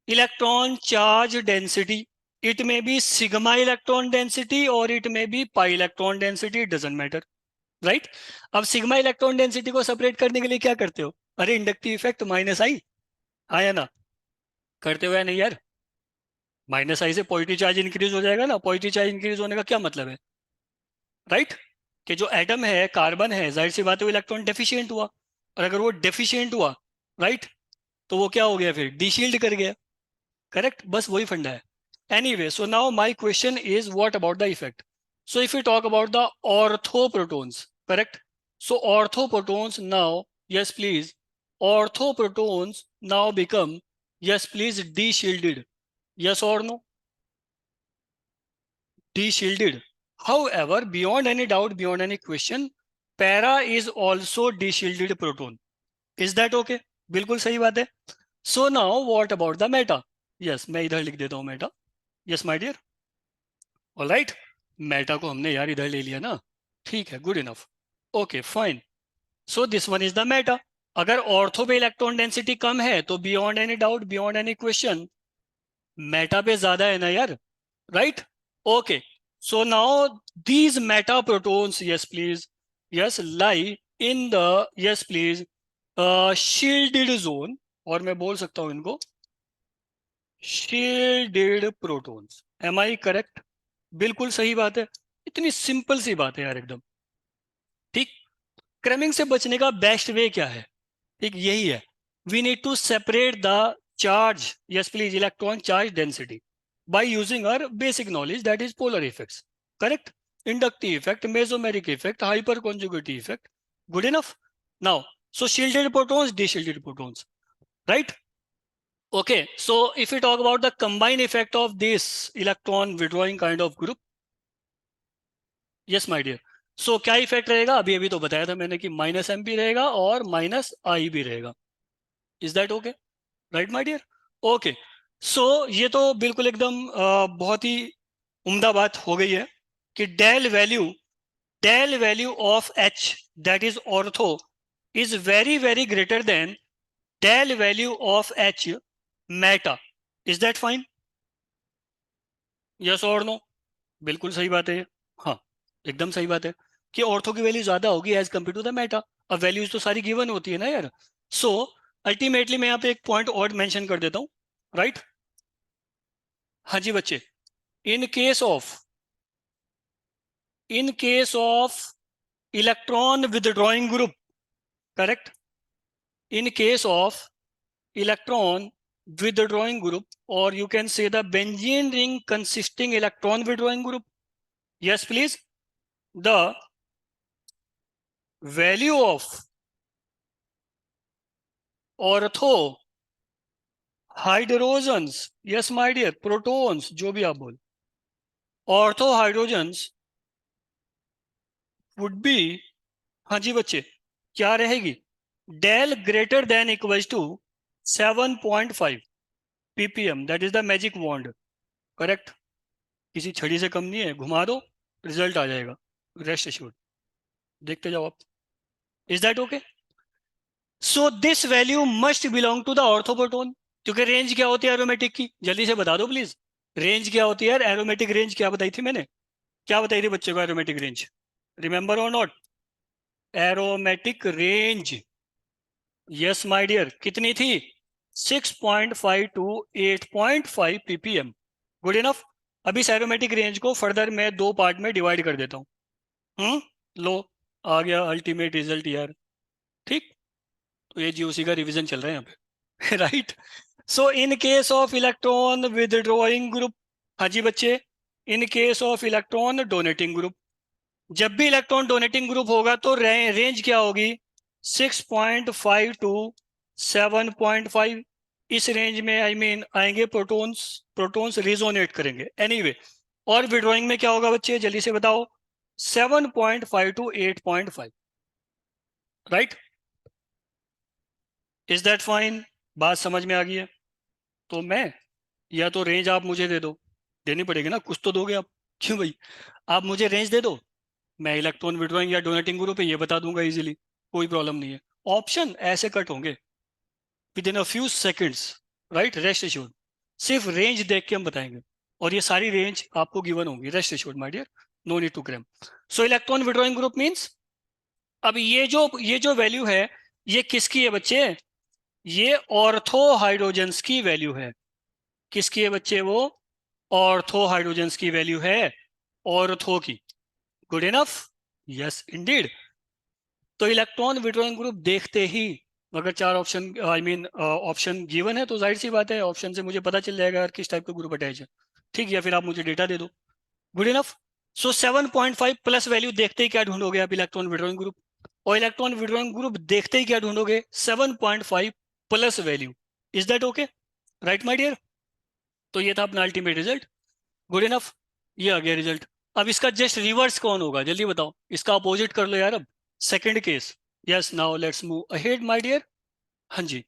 electron charge density. It may be sigma electron density or it may be pi electron density, it doesn't matter, right? अब sigma electron density को separate करने के लिए क्या करते हो? अरे inductive effect minus आई, हाँ या ना? करते हो या नहीं यार? माइनस आई से पॉजिटिव चार्ज इंक्रीज हो जाएगा ना, पॉजिटिव चार्ज इंक्रीज होने का क्या मतलब है, राइट? कि जो एटम है, कार्बन है, जाहिर सी बात है वो इलेक्ट्रॉन डेफिशिएंट हुआ, और अगर वो डेफिशिएंट हुआ, राइट, तो वो क्या हो गया फिर? डीशील्ड कर गया, करेक्ट? बस वही फंडा है. Anyway, so now my question is what about the effect. So if you talk about the ortho protons, correct? So ortho protons now, yes please, orthoprotons now become, yes please, de-shielded, yes or no? De-shielded. However, beyond any doubt, beyond any question, para is also de-shielded proton. Is that okay? बिल्कुल सही बात है. So now what about the meta? Yes, मैं इधर लिख देता हूँ meta. Yes my dear. All right. Meta को हमने यार इधर ले लिया ना, ठीक है, good enough. Okay, fine. So this one is the meta. अगर ऑर्थो पे इलेक्ट्रॉन डेंसिटी कम है तो beyond any doubt, beyond any question, meta पे ज्यादा है ना यार, right? Okay, so now these meta protons, yes please, yes, lie in the, yes please, shielded zone, और मैं बोल सकता हूं इनको shielded protons. Am I correct? बिल्कुल सही बात है. इतनी सिंपल सी बात है यार एकदम, ठीक. क्रैमिंग से बचने का बेस्ट वे क्या है? ठीक यही है. We need to separate the charge, yes please, electron charge density by using our basic knowledge, that is polar effects, correct? Inductive effect, mesomeric effect, hyperconjugative effect, good enough. Now, so shielded protons, de-shielded protons, right? Okay, so if we talk about the combined effect of this electron withdrawing kind of group, yes my dear, so क्या effect रहेगा? अभी अभी तो बताया था मैंने कि minus M भी रहेगा और माइनस आई भी रहेगा. Is that okay? Right my dear? Okay, so ये तो बिल्कुल एकदम बहुत ही उम्दा बात हो गई है कि del value of H, that is ortho, is very very greater than del value of H meta. Is that fine? Yes और नो? बिल्कुल सही बात है. हाँ, एकदम सही बात है कि ऑर्थो की वैल्यू ज्यादा होगी as compare to the meta. अब वैल्यूज तो सारी गिवन होती है ना यार. सो अल्टीमेटली मैं यहाँ पे एक पॉइंट और मेंशन कर देता हूँ, राइट? हाँ जी बच्चे, in case of, in case of electron withdrawing group, correct? In case of electron withdrawing group, or you can say the benzene ring consisting electron withdrawing group, yes please, the value of ortho hydrogens, yes my dear, protons, जो भी आप बोल, ortho hydrogens would be, हाँ जी बच्चे, क्या रहेगी? Del greater than equals to 7.5 ppm, that is the magic wand, correct? किसी छड़ी से कम नहीं है, घुमा दो रिजल्ट आ जाएगा, रेस्ट एश्योर्ड. देखते जाओ आप. Is that okay? So this value must belong to the ortho proton. क्योंकि रेंज क्या होती है एरोमेटिक की? जल्दी से बता दो प्लीज. रेंज क्या होती है यार? एरोमेटिक रेंज क्या बताई थी मैंने? क्या बताई थी बच्चे को एरोमेटिक रेंज? रिमेंबर और not? Aromatic range, yes my dear, कितनी थी? 6.5 टू 8.5 ppm. Good enough. अभी इस एरोमेटिक रेंज को फर्दर मैं दो पार्ट में डिवाइड कर देता हूँ. लो, आ गया अल्टीमेट रिजल्ट यार, ठीक. तो ये जीओसी का रिवीजन चल रहा है यहाँ पे. Right. So in case of electron withdrawing group, हाँ जी बच्चे, in case of electron donating group, जब भी इलेक्ट्रॉन डोनेटिंग ग्रुप होगा तो रेंज क्या होगी? 6.5 टू 7.5. इस रेंज में आई मीन आएंगे प्रोटॉन्स, प्रोटॉन्स रिजोनेट करेंगे. एनीवे, और विड्रॉइंग में क्या होगा बच्चे, जल्दी से बताओ? 7.5 to 8.5, right? Is that fine? बात समझ में आ गई है? तो मैं, या तो रेंज आप मुझे दे दो, देनी पड़ेगी ना, कुछ तो दोगे आप. क्यों भाई? आप मुझे रेंज दे दो, मैं इलेक्ट्रॉन विड्रॉइंग या डोनेटिंग ग्रुप है ये बता दूंगा इजीली, कोई प्रॉब्लम नहीं है. ऑप्शन ऐसे कट होंगे, with in a few seconds, right, rest assured. सिर्फ रेंज देख के हम बताएंगे, और ये सारी रेंज आपको गिवन होगी, rest assured my dear, no need to cram. So electron withdrawing group means, अब ये जो वैल्यू है, ये किसकी है बच्चे? ये ऑर्थो हाइड्रोजन्स की वैल्यू है। किसकी है बच्चे वो? ऑर्थो हाइड्रोजन्स की वैल्यू है, ऑर्थो की। Good enough? Yes Indeed. तो इलेक्ट्रॉन विड्रॉइंग ग्रुप देखते ही, अगर चार option, I mean option given है, तो जाहिर सी बात है ऑप्शन से मुझे पता चल जाएगा यार किस टाइप का ग्रुप अटैच है। ठीक, या फिर आप मुझे डेटा दे दो। Good enough. So 7.5 plus value देखते ही क्या ढूंढोगे आप? Electron withdrawing group. और इलेक्ट्रॉन विड्रॉइंग ग्रुप देखते ही क्या ढूंढोगे? 7.5 plus value. Is that okay? Right my dear? तो ये था अपना अल्टीमेट रिजल्ट। Good enough. ये आ गया रिजल्ट। अब इसका जस्ट रिवर्स कौन होगा, जल्दी बताओ, इसका अपोजिट कर लो यार अब। Second case. Yes, now let's move ahead my dear. हाँ जी,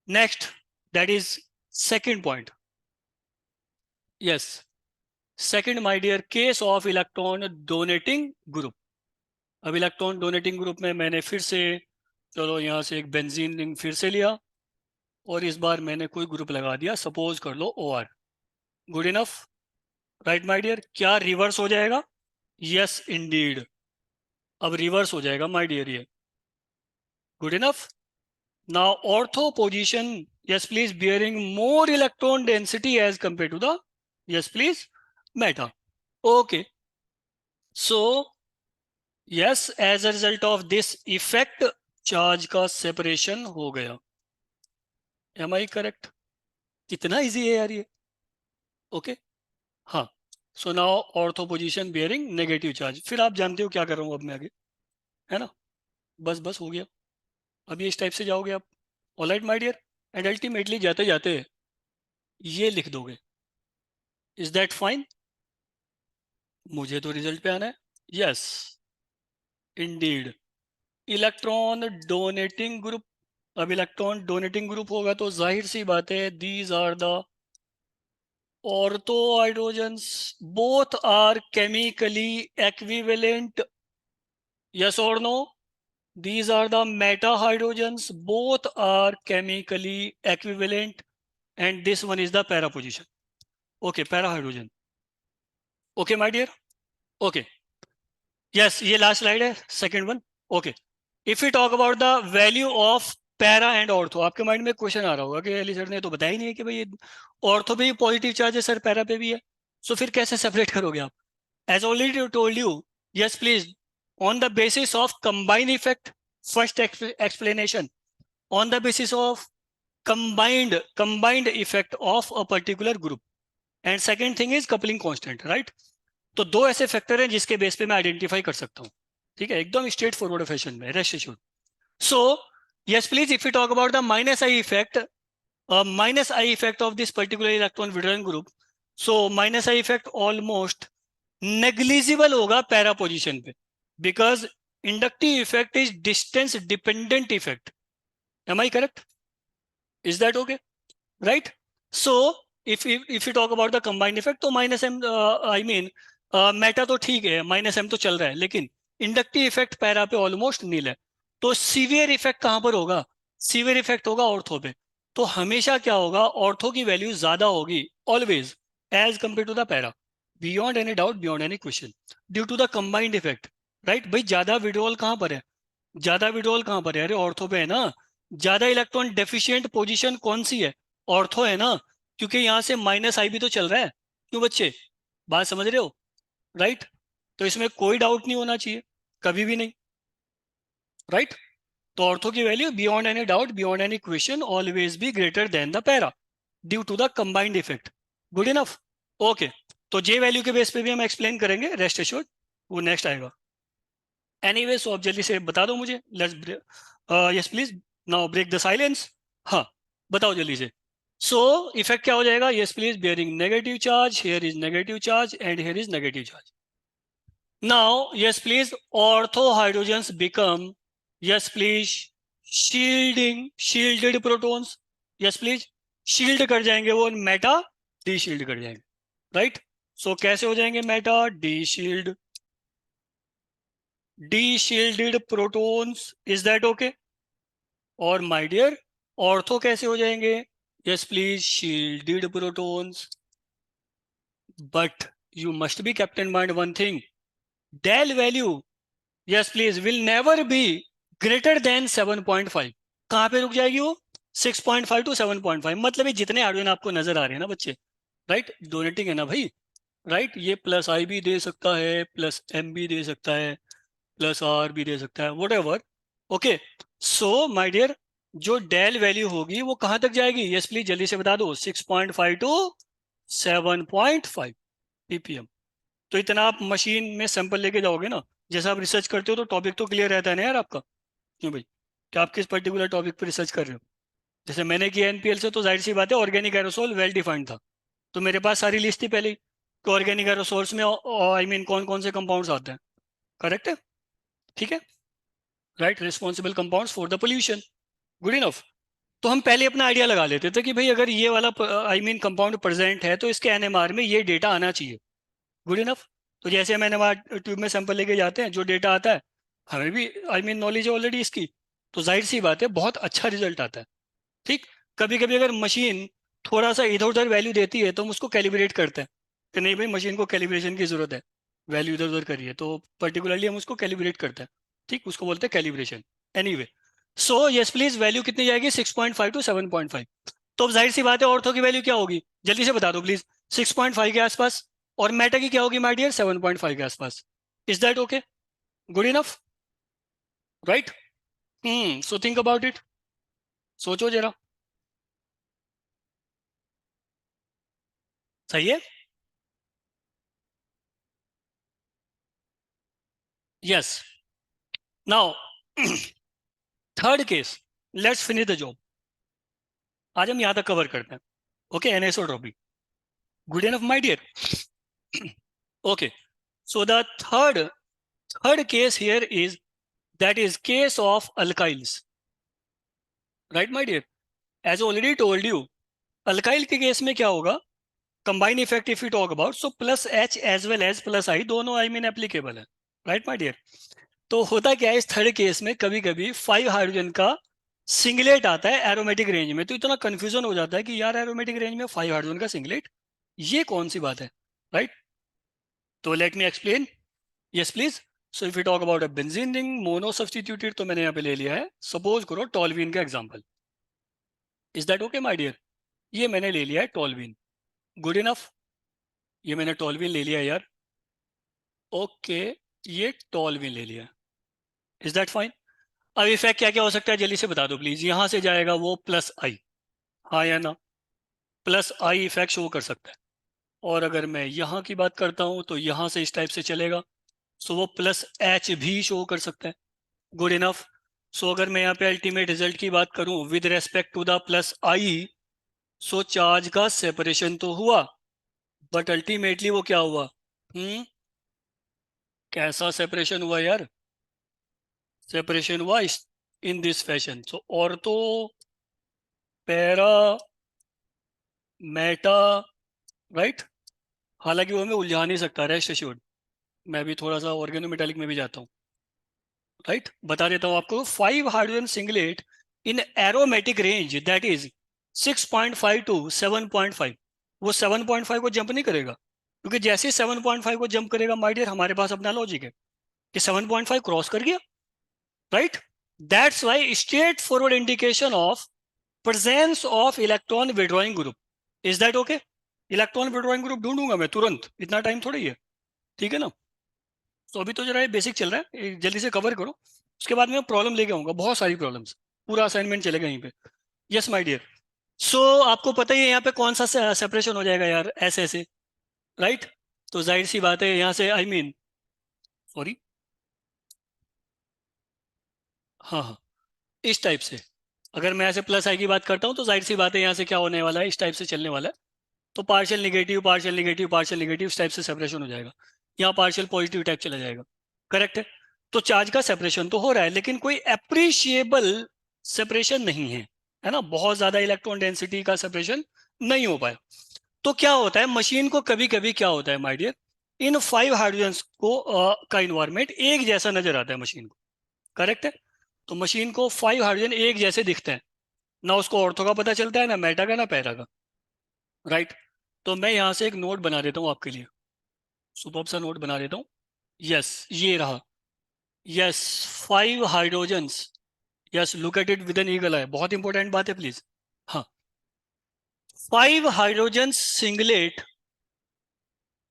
next, that is second point. Yes, second my dear, case of electron donating group. अब इलेक्ट्रॉन डोनेटिंग ग्रुप में मैंने फिर से, चलो यहाँ से एक बेंजीन रिंग फिर से लिया, और इस बार मैंने कोई ग्रुप लगा दिया, सपोज कर लो O R. Good enough, right my dear? क्या रिवर्स हो जाएगा? यस इंडीड, अब रिवर्स हो जाएगा माय डियर ये। Good enough. Now ortho position, yes please, bearing more electron density as compared to the, yes please, meta. Okay, so yes, as a result of this effect, charge का separation हो गया। Am I correct? कितना easy है यार ये। Okay, हाँ। So now ortho position bearing negative charge, फिर आप जानते हो क्या कर रहा हूँ अब मैं आगे, है ना? बस बस हो गया। अब ये इस टाइप से जाओगे आप। Alright my dear, and ultimately जाते जाते ये लिख दोगे। Is that fine? मुझे तो रिजल्ट पे आना है। Yes indeed, electron donating group. अब इलेक्ट्रॉन डोनेटिंग ग्रुप होगा तो जाहिर सी बात है, these are the ortho hydrogens, both are chemically equivalent. Yes और no? these are the meta hydrogens, both are chemically equivalent, and this one is the para position. Okay, para hydrogen. Okay my dear? Okay, yes, ये last slide है, second one. Okay, if you talk about the value of para and ortho, आपके mind में question आ रहा होगा कि Ali sir ने तो बताया ही नहीं है कि भाई ऑर्थो पे भी पॉजिटिव चार्ज है सर, पैरा पे भी है, सो फिर कैसे सेपरेट करोगे आप? As already told you, yes please, on the basis of combine effect, first explanation, on the basis of combined effect of a particular group, and second thing is coupling constant, right? तो दो ऐसे factor हैं जिसके base पे मैं identify कर सकता हूँ। ठीक है, एकदम स्ट्रेट फॉरवर्ड फैशन में, rest assured. So yes please, if you talk about the minus I effect of this particular electron withdrawing group, so minus I effect almost negligible होगा पैरा पोजिशन पे, because inductive effect is distance dependent effect. Am I correct? Is that okay? Right? So if you talk about the combined effect, तो minus M, I mean meta तो ठीक है, minus M तो चल रहा है, लेकिन इंडक्टिव इफेक्ट पैरा पे ऑलमोस्ट नील है। तो सीवियर इफेक्ट कहां पर होगा? सीवियर इफेक्ट होगा ऑर्थो पे। तो हमेशा क्या होगा? ऑर्थो की वैल्यू ज्यादा होगी, always, as compare to the para, beyond any doubt, beyond any question, due to the combined effect. Right भाई, ज्यादा विड्रॉल कहां पर है? ज्यादा विड्रॉल कहां पर है? अरे ऑर्थो पे है ना। ज्यादा इलेक्ट्रॉन डेफिशिएंट पोजीशन कौन सी है? ऑर्थो है ना, क्योंकि यहां से माइनस आई भी तो चल रहा है। क्यों बच्चे, बात समझ रहे हो? राइट? तो इसमें कोई डाउट नहीं होना चाहिए, कभी भी नहीं। राइट? तो ऑर्थो की value beyond any doubt, beyond any question, always be greater than the para, due to the combined effect. Good enough? Okay, तो जे वैल्यू के बेस पे भी हम एक्सप्लेन करेंगे, रेस्ट एश्योर्ड, वो नेक्स्ट आएगा। एनीवे, सो अब जल्दी से बता दो मुझे, let's, yes please, now break the silence. हाँ, बताओ जल्दी से। सो इफेक्ट क्या हो जाएगा? Yes please, bearing negative charge, here is negative charge and here is negative charge. Now yes please, ortho hydrogens become, yes please, shielded protons. Yes please, shield कर जाएंगे वो, मेटा डी शील्ड कर जाएंगे। Right? सो कैसे हो जाएंगे Meta D shield? D shielded protons, is that okay? और my dear, ortho कैसे हो जाएंगे? Yes please, shielded protons, but you must B kept in mind one thing, del value, yes please, will never be greater than 7.5. कहाँ पे रुक जाएगी वो? 6.5 to 7.5, मतलब ये जितने आर्गुमेंट आपको नजर आ रहे हैं ना बच्चे, राइट, डोनेटिंग है ना भाई, राइट, ये प्लस आई भी दे सकता है, प्लस एम भी दे सकता है, प्लस आर भी दे सकता है, whatever. Okay, so my dear, जो डेल वैल्यू होगी वो कहाँ तक जाएगी? यस प्लीज जल्दी से बता दो, 6.5 टू 7.5 ppm। तो इतना आप मशीन में सैंपल लेके जाओगे ना, जैसा आप रिसर्च करते हो तो टॉपिक तो क्लियर रहता है ना यार आपका, क्यों भाई, क्या आप किस पर्टिकुलर टॉपिक पर रिसर्च कर रहे हो? जैसे मैंने किया एनपीएल से, तो जाहिर सी बात है ऑर्गेनिक एरोसोल वेल डिफाइंड था, तो मेरे पास सारी लिस्ट थी पहले ही, तो ऑर्गेनिक एरोसोल्स में आई मीन कौन कौन से कंपाउंड्स आते हैं, करेक्ट है, ठीक है, right, responsible compounds for the pollution, good enough. तो हम पहले अपना आइडिया लगा लेते थे कि भाई अगर ये वाला आई मीन कंपाउंड प्रेजेंट है तो इसके एनएमआर में ये डेटा आना चाहिए, गुड इनफ। तो जैसे हम एनएमआर ट्यूब में सैंपल लेके जाते हैं, जो डेटा आता है हमें भी आई मीन नॉलेज है ऑलरेडी इसकी, तो जाहिर सी बात है बहुत अच्छा रिजल्ट आता है, ठीक। कभी कभी अगर मशीन थोड़ा सा इधर उधर वैल्यू देती है तो हम उसको कैलिब्रेट करते हैं कि नहीं भाई मशीन को कैलिब्रेशन की जरूरत है, वैल्यू इधर उधर करिए, तो पर्टिकुलरली हम उसको कैलिब्रेट करते हैं, ठीक, उसको बोलते हैं calibration. Anyway, so yes please, value कितनी जाएगी? 6.5 टू 7.5। तो अब जाहिर सी बात है ऑर्थो की वैल्यू क्या होगी, जल्दी से बता दो प्लीज। 6.5 के आसपास, और मेटा की क्या होगी माय डियर? 7.5 के आसपास। Is that okay? Good enough, right? So think about it, सोचो जरा, सही है? Yes, now third case, let's finish the job. आज हम यहां तक कवर करते हैं, okay, anisotropy, good enough my dear. Okay, so the third case here is, that is case of alkyls, right my dear? As already told you, alkyl के case में क्या होगा, combine effect if you talk about, so plus H as well as plus I दोनों I mean applicable है, right my dear? तो होता क्या है इस थर्ड केस में, कभी कभी 5 हाइड्रोजन का सिंगलेट आता है एरोमेटिक रेंज में, तो इतना कंफ्यूजन हो जाता है कि यार एरोमेटिक रेंज में 5 हाइड्रोजन का सिंगलेट, ये कौन सी बात है, राइट? तो late me explain, yes please. So if you talk about a benzene ring mono substituted, तो मैंने यहाँ पे ले लिया है, सपोज करो टॉल्वीन का example, is that okay my dear? ये मैंने ले लिया है टॉल्वीन, गुड इनफ, ये मैंने टॉल्वीन ले लिया है यार, ओके, ये टॉल्वीन ले लिया, इज दैट फाइन? अब इफेक्ट क्या क्या हो सकता है जल्दी से बता दो प्लीज। यहाँ से जाएगा वो प्लस आई, हाँ या ना? प्लस आई इफेक्ट शो कर सकता है, और अगर मैं यहाँ की बात करता हूँ तो यहाँ से इस टाइप से चलेगा, सो वो प्लस एच भी शो कर सकता है, गुड इनफ। सो अगर मैं यहाँ पे अल्टीमेट रिजल्ट की बात करूँ with respect to the plus I, so charge का सेपरेशन तो हुआ, बट अल्टीमेटली वो क्या हुआ? कैसा सेपरेशन हुआ यार? सेपरेशन हुआ इन दिस फैशन, सो और तो पैरा मेटा, राइट, हालांकि वो हमें उलझा नहीं सकता, रेस्ट एश्योर्ड, मैं भी थोड़ा सा ऑर्गेनोमेटालिक में भी जाता हूँ, राइट, बता देता हूँ आपको। 5 hydrogen singlet in aromatic range that is 6.5 to 7.5, वो 7.5 को जंप नहीं करेगा, क्योंकि जैसे ही 7.5 को जंप करेगा माय डियर, हमारे पास अपना लॉजिक है कि 7.5 क्रॉस कर गया, right? That's why straightforward indication of presence of electron withdrawing group, is that okay? Electron withdrawing group ढूंढूंगा मैं तुरंत, इतना टाइम थोड़ा ही है, ठीक है ना? तो अभी तो जरा ये बेसिक चल रहा है, ये जल्दी से कवर करो, उसके बाद मैं प्रॉब्लम लेके आऊंगा, बहुत सारी प्रॉब्लम्स, पूरा असाइनमेंट चलेगा यहीं पे। यस माय डियर, सो आपको पता ही है यहाँ पे कौन सा सेपरेशन हो जाएगा यार, ऐसे ऐसे, राइट? तो जाहिर सी बात है यहाँ से आई मीन, सॉरी, हाँ हाँ, इस टाइप से, अगर मैं ऐसे प्लस आई की बात करता हूँ तो जाहिर सी बात है यहाँ से क्या होने वाला है, इस टाइप से चलने वाला है, तो partial negative partial negative partial negative इस टाइप से सेपरेशन हो जाएगा, यहाँ पार्शियल पॉजिटिव टाइप चला जाएगा, करेक्ट है? तो चार्ज का सेपरेशन तो हो रहा है, लेकिन कोई अप्रिशिएबल सेपरेशन नहीं है ना, बहुत ज्यादा इलेक्ट्रॉन डेंसिटी का सेपरेशन नहीं हो पाया। तो क्या होता है मशीन को, कभी कभी क्या होता है माय डियर, इन 5 हाइड्रोजन को का इन्वायरमेंट एक जैसा नजर आता है मशीन को, करेक्ट है? तो मशीन को 5 हाइड्रोजन एक जैसे दिखते हैं, ना उसको ऑर्थो का पता चलता है, ना मेटा का, ना पैरा का, राइट। तो मैं यहाँ से एक नोट बना देता हूँ आपके लिए, सुपर सा नोट बना देता हूँ। यस, ये रहा। Yes, 5 hydrogens. Yes, look at it with an eagle eye, बहुत इंपॉर्टेंट बात है प्लीज। हाँ, 5 hydrogen singlet.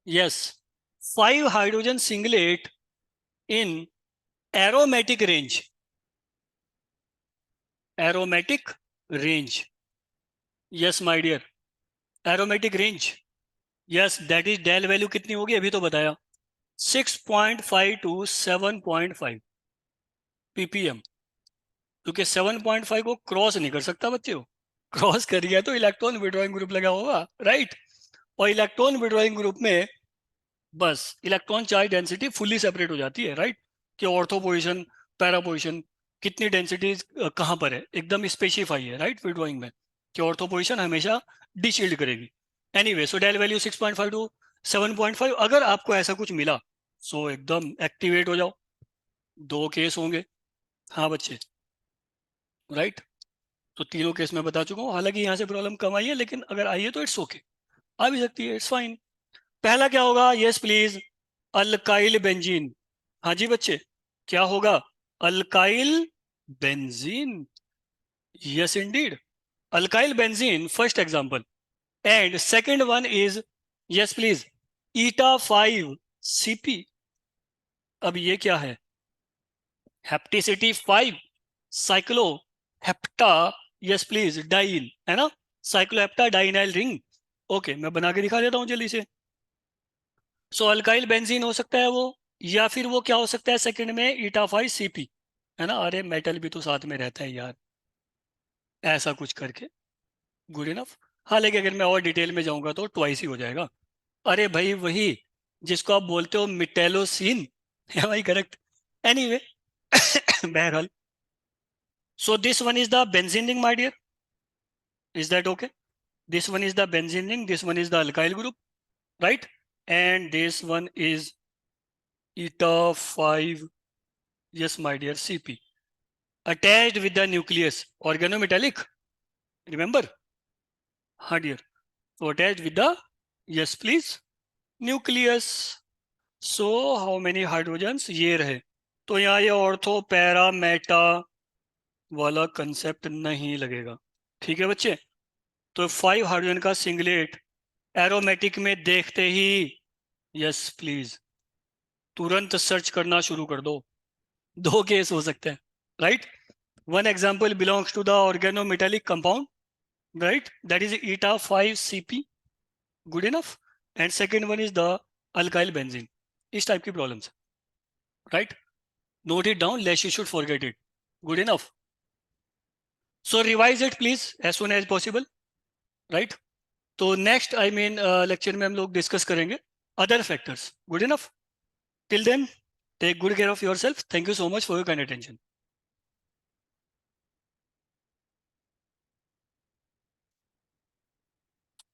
Yes, 5 hydrogen singlet in aromatic range. Aromatic range. Yes my dear, aromatic range. Yes, that is del value कितनी होगी अभी तो बताया, 6.5 to 7.5 ppm। क्योंकि 7.5 को क्रॉस नहीं कर सकता बच्चे को, क्रॉस कर गया तो इलेक्ट्रॉन विड्रॉइंग ग्रुप लगा होगा, राइट। और इलेक्ट्रॉन विड्रॉइंग ग्रुप में बस electron charge density fully separate हो जाती है, राइट। कि ऑर्थो पोजिशन, पैरा पोजिशन, कितनी डेंसिटी कहाँ पर है, एकदम स्पेसिफाई है, राइट, विड्रॉइंग में, कि ऑर्थो पोजिशन हमेशा डिशील्ड करेगी। Anyway, so del value 6.5 to 7.5। अगर आपको ऐसा कुछ मिला सो एकदम एक्टिवेट हो जाओ, 2 केस होंगे। हाँ बच्चे, राइट। तो तीनों केस मैं बता चुका हूँ, हालांकि यहाँ से प्रॉब्लम कम आई है, लेकिन अगर आई है तो इट्स ओके, आ भी सकती है, इट्स फाइन। पहला क्या होगा, यस प्लीज, अल्काइल बेंजीन। हाँ जी बच्चे, क्या होगा, alkyl benzene. Yes Indeed, alkyl benzene first example. And second one is, yes please, eta 5 CP। अब ये क्या है, हेप्टिसिटी 5, cyclo hepta, yes please, dial, है ना, साइक्लोहेप्टा डाइनाइल रिंग। ओके, मैं बना के दिखा देता हूँ जल्दी से। सो अल्काइल बेंजीन हो सकता है वो, या फिर वो क्या हो सकता है सेकंड में, ईटा 5 CP, है ना। अरे मेटल भी तो साथ में रहता है यार, ऐसा कुछ करके, गुड इनफ। हाँ, लेकिन अगर मैं और डिटेल में जाऊंगा तो ट्वाइस ही हो जाएगा। अरे भाई वही जिसको आप बोलते हो मिटेलोसिन, है भाई, करेक्ट। एनीवे, बहरहाल, so this one is the benzene ring my dear, is that okay? This one is the benzene ring, this one is the alkyl group, right, and this one is eta 5, yes my dear, CP, attached with the nucleus, organometallic, remember? हाँ dear, so attached with the, yes please, nucleus। so how many hydrogens, ये रहे। तो यहाँ ये ortho para Meta वाला concept नहीं लगेगा, ठीक है बच्चे। तो 5 हाइड्रोजन का सिंगलेट एरोमेटिक में देखते ही, यस प्लीज, तुरंत सर्च करना शुरू कर दो, 2 केस हो सकते हैं, right. One example belongs to the organometallic compound, right, that is eta 5 CP, good enough, and second one is the alkyl benzene। इस टाइप की problems, right, note it down lest you should forget it, good enough. So revise it please as soon as possible, right. तो next I mean lecture में हम लोग discuss करेंगे other factors, good enough. Till then, take good care of your self, thank you so much for your kind attention.